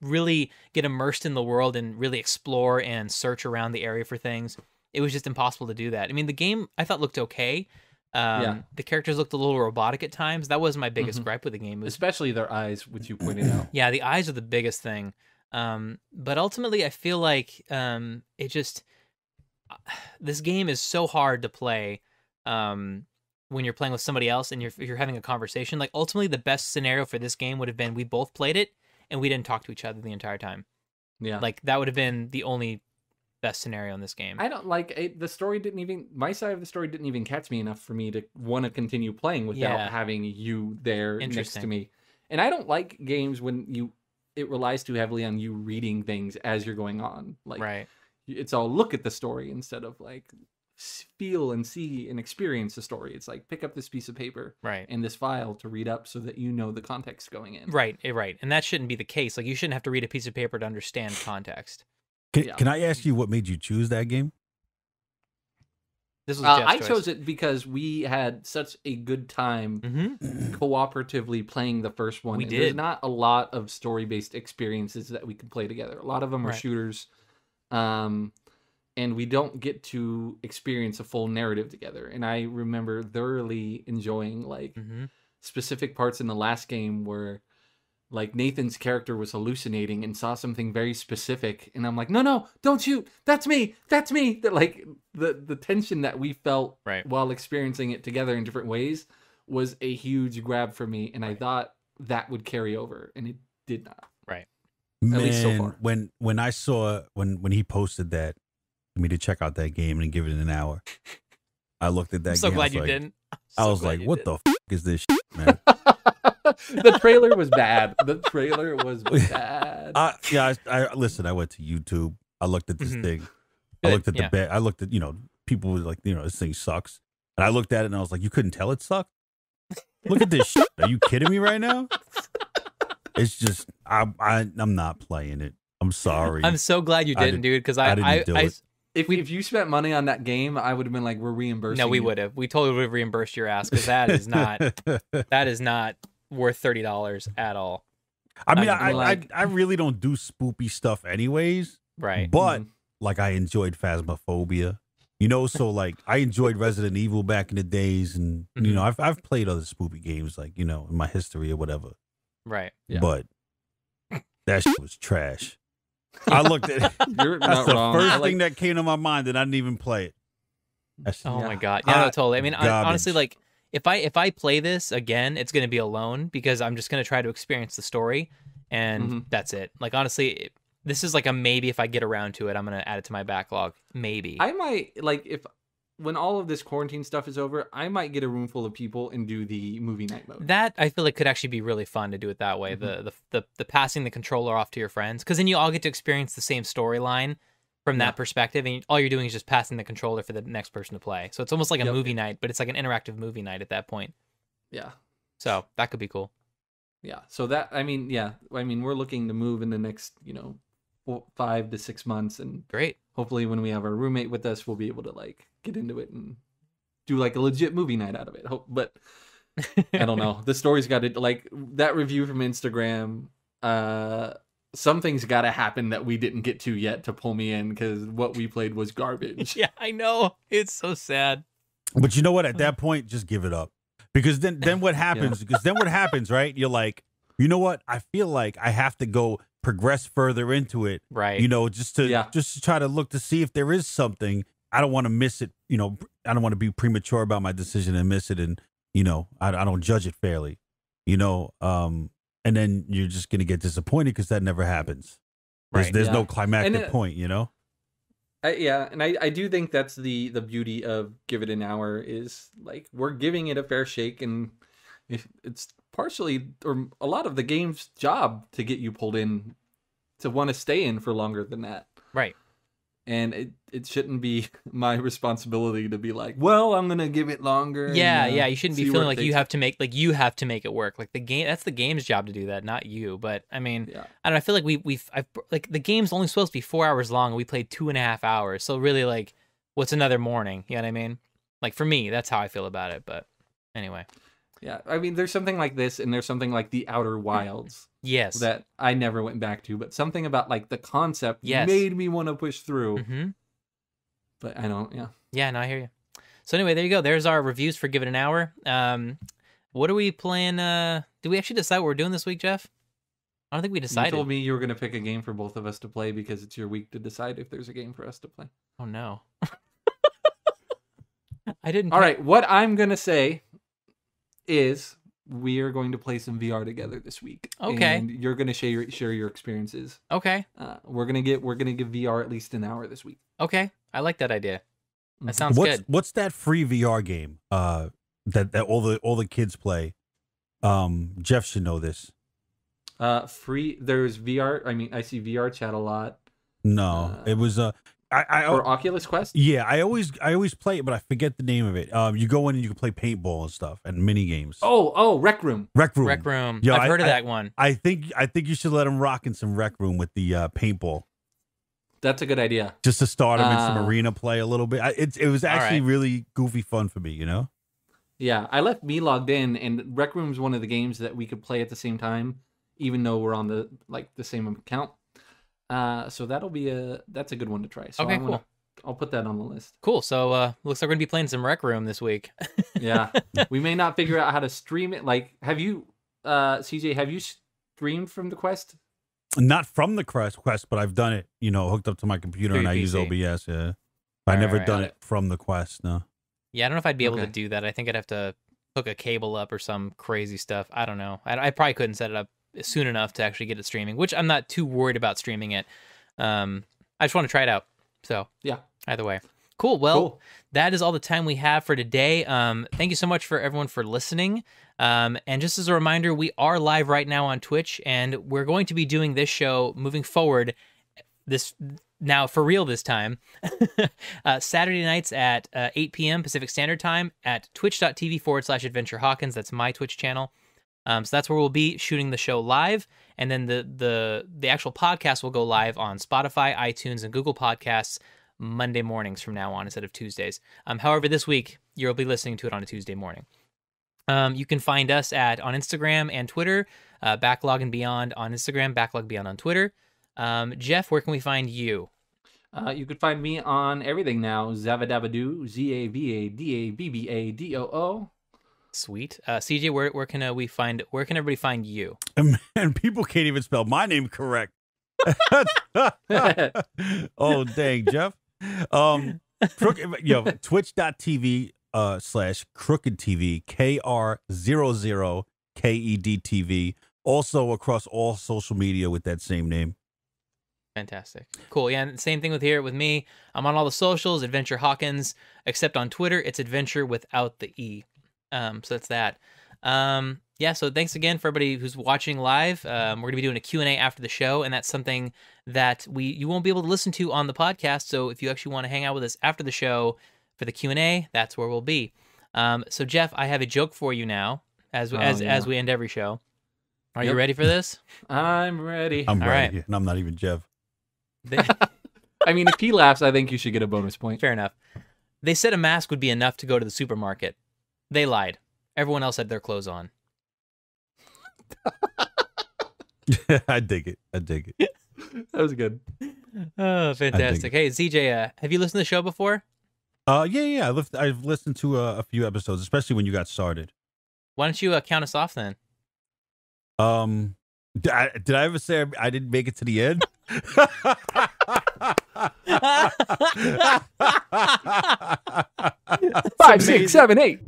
really get immersed in the world and really explore and search around the area for things? It was just impossible to do that. I mean, the game I thought looked okay. Yeah. The characters looked a little robotic at times. That was my biggest Mhm. gripe with the game. Was Especially their eyes, which you pointed out. yeah, the eyes are the biggest thing. But ultimately, I feel like it just this game is so hard to play when you're playing with somebody else and you're having a conversation. Like ultimately, the best scenario for this game would have been we both played it and we didn't talk to each other the entire time. Yeah. Like that would have been the only best scenario in this game. I don't like it. The story didn't even, my side of the story didn't even catch me enough for me to want to continue playing without Yeah. having you there next to Interesting. me. And I don't like games when it relies too heavily on you reading things as you're going on. Like Right. it's all look at the story instead of like feel and see and experience the story. It's like pick up this piece of paper Right. and this file to read up so that you know the context going in. Right. Right. And that shouldn't be the case. Like you shouldn't have to read a piece of paper to understand context. Yeah. Can I ask you what made you choose that game? This was Jeff's I choice. chose it because we had such a good time cooperatively playing the first one. We And did. There's not a lot of story-based experiences that we could play together. A lot of them are Right. shooters, and we don't get to experience a full narrative together. And I remember thoroughly enjoying like specific parts in the last game where like Nathan's character was hallucinating and saw something very specific, and I'm like, no, don't shoot, that's me. That like the tension that we felt Right. while experiencing it together in different ways was a huge grab for me, and I thought that would carry over, and it did not. Right. Man, least so far. when I saw when he posted that for me to check out that game and give it an hour, I looked at that I'm so game. glad you didn't. I was like, what the f- is this shit, man? The trailer was bad. The trailer was bad. I listen. I went to YouTube. I looked at this thing. I Good, looked at yeah. the I looked at people were like this thing sucks, and I looked at it and I was like, you couldn't tell it sucked. Look at this shit. Are you kidding me right now? It's just I'm not playing it. I'm sorry. I'm so glad you didn't, dude, because I didn't do it. If you spent money on that game, I would have been like, we're reimbursing. No, we you. would have. We totally would have reimbursed your ass because that is not worth $30 at all. I mean, Not even I really don't do spoopy stuff anyways. Right. But like I enjoyed Phasmophobia, so like I enjoyed Resident Evil back in the days, and I've played other spoopy games like in my history or whatever. Right. Yeah. But that shit was trash. I looked at You're that's not the wrong. first I like- thing that came to my mind, and I didn't even play it. That's- Oh Yeah. my god. Yeah, no, totally. I mean, honestly, garbage. like if I play this again, it's going to be alone because I'm just going to try to experience the story, and that's it. Like honestly, this is like a maybe. If I get around to it, I'm going to add it to my backlog. Maybe. I might like when all of this quarantine stuff is over, I might get a room full of people and do the movie night mode. That I feel like could actually be really fun to do it that way. The passing the controller off to your friends, because then you all get to experience the same storyline from that perspective, and all you're doing is just passing the controller for the next person to play. So it's almost like a movie night, but it's like an interactive movie night at that point. Yeah. So that could be cool. Yeah. So we're looking to move in the next 5 to 6 months, and Great. hopefully when we have our roommate with us, we'll be able to like get into it and do like a legit movie night out of it. But I don't know. The story's got to like that review from Instagram. Something's got to happen that we didn't get to yet to pull me in, because what we played was garbage. Yeah, I know. It's so sad. But you know what? At that point, just give it up, because then what happens? Because then what happens, right? You're like, you know what? I feel like I have to go progress further into it, Right. just to try to look to see if there is something. I don't want to miss it. I don't want to be premature about my decision and miss it, and I don't judge it fairly. And then you're just gonna get disappointed because that never happens. There's no climactic point, I do think that's the beauty of Give It an Hour is like we're giving it a fair shake, and if it's partially or a lot of the game's job to get you pulled in to want to stay in for longer than that. Right. And it shouldn't be my responsibility to be like, well, I'm gonna give it longer. Yeah, and, yeah. You shouldn't be see feeling where it like you takes have to make it work. Like the game, that's the game's job to do that, not you. But I mean, Yeah. I don't know. I feel like like the game's only supposed to be 4 hours long, and we played 2.5 hours. So really, like, what's another morning? You know what I mean? Like for me, that's how I feel about it. But anyway, Yeah, I mean, there's something like this, and there's something like the Outer Wilds yes. that I never went back to, but something about like the concept Yes. made me want to push through. Mm-hmm. But I don't. Yeah. Yeah, no, I hear you. So anyway, there you go. There's our reviews for Give It an Hour. What are we playing? Did we actually decide what we're doing this week, Jeff? I don't think we You decided. told me you were gonna pick a game for both of us to play because it's your week to decide if there's a game for us to play. Oh no. I didn't. All right, what I'm gonna say is we are going to play some VR together this week. Okay. And you're gonna share your experiences. Okay. We're gonna give VR at least an hour this week. Okay. I like that idea. That Mhm. sounds good. What's that free VR game that all the kids play? Jeff should know this. Free. There's VR. I mean, I see VR chat a lot. No, it was Or Oculus Quest. yeah, I always play it, but I forget the name of it. You go in and you can play paintball and stuff and mini games. Oh, Rec Room. Rec Room. Rec Room. Yeah, I've heard of that one. I think you should let him rock in some Rec Room with the paintball. That's a good idea. Just to start him in some arena play a little bit. It was actually right. really goofy fun for me, you know? Yeah, I left me logged in, and Rec Room's one of the games that we could play at the same time, even though we're on the same account. So that's a good one to try. So Okay, cool. I'll put that on the list. Cool. So looks like we're gonna be playing some Rec Room this week. Yeah, we may not figure out how to stream it. Like, have you, CJ? Have you streamed from the Quest? Not from the Quest, but I've done it, hooked up to my computer Through and I your use PC. OBS, yeah. I never Alright, done got it from the Quest, no. Yeah, I don't know if I'd be able to Okay. do that. I think I'd have to hook a cable up or some crazy stuff. I don't know. I probably couldn't set it up soon enough to actually get it streaming, which I'm not too worried about streaming it. I just want to try it out. So Yeah. either way. Cool. Well, Cool. that is all the time we have for today. Thank you so much for everyone for listening. And just as a reminder, we are live right now on Twitch, and we're going to be doing this show moving forward. Now for real this time, Saturday nights at 8 p.m. Pacific Standard Time at twitch.tv/Adventure Hawkins. That's my Twitch channel. So that's where we'll be shooting the show live, and then the actual podcast will go live on Spotify, iTunes, and Google Podcasts Monday mornings from now on instead of Tuesdays. However, this week you'll be listening to it on a Tuesday morning. You can find us on Instagram and Twitter, Backlog and Beyond on Instagram, Backlog Beyond on Twitter. Jeff, where can we find you? You could find me on everything now. Zavadabadoo, ZAVADABBADOO. Sweet. CJ, where can everybody find you? And people can't even spell my name correct. Oh, dang, Jeff. Twitch.tv /Crooked TV, KR00KEDTV. Also across all social media with that same name. Fantastic. Cool. Yeah, and same thing with me. I'm on all the socials, Adventure Hawkins, except on Twitter, it's Adventure without the E. So that's that. Yeah, so thanks again for everybody who's watching live. We're going to be doing a Q&A after the show, and that's something that you won't be able to listen to on the podcast. So if you actually want to hang out with us after the show for the Q&A, that's where we'll be. So Jeff, I have a joke for you now, as we end every show. Are you ready for this? I'm ready. I'm All ready, right. and I'm not even Jeff. I mean, if he laughs, I think you should get a bonus point. Fair enough. They said a mask would be enough to go to the supermarket. They lied. Everyone else had their clothes on. I dig it. That was good. Oh, fantastic. Hey, CJ, have you listened to the show before? Yeah. I've listened to a few episodes, especially when you got started. Why don't you count us off then? Did I ever say I didn't make it to the end? 5, 6, 7, 8.